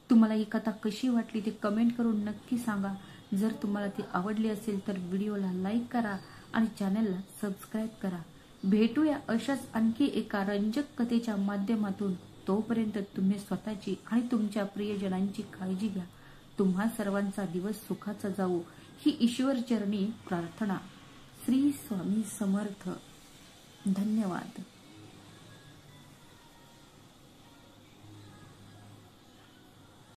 S1: तुम्हाला ही कथा कशी वाटली ते कमेंट करून नक्की सांगा. जर तुम्हाला ती आवडली असेल तर व्हिडिओला लाईक करा आणि चॅनलला सबस्क्राईब करा. भेटूया अशाच आणखी एका रंजक कथेच्या माध्यमातून. तोपर्यंत तुम्ही स्वतःची आणि तुमच्या प्रियजनांची काळजी घ्या. तुम्हा सर्वांचा दिवस सुखाचा जावो ही ईश्वर चरणी प्रार्थना. श्री स्वामी समर्थ. धन्यवाद.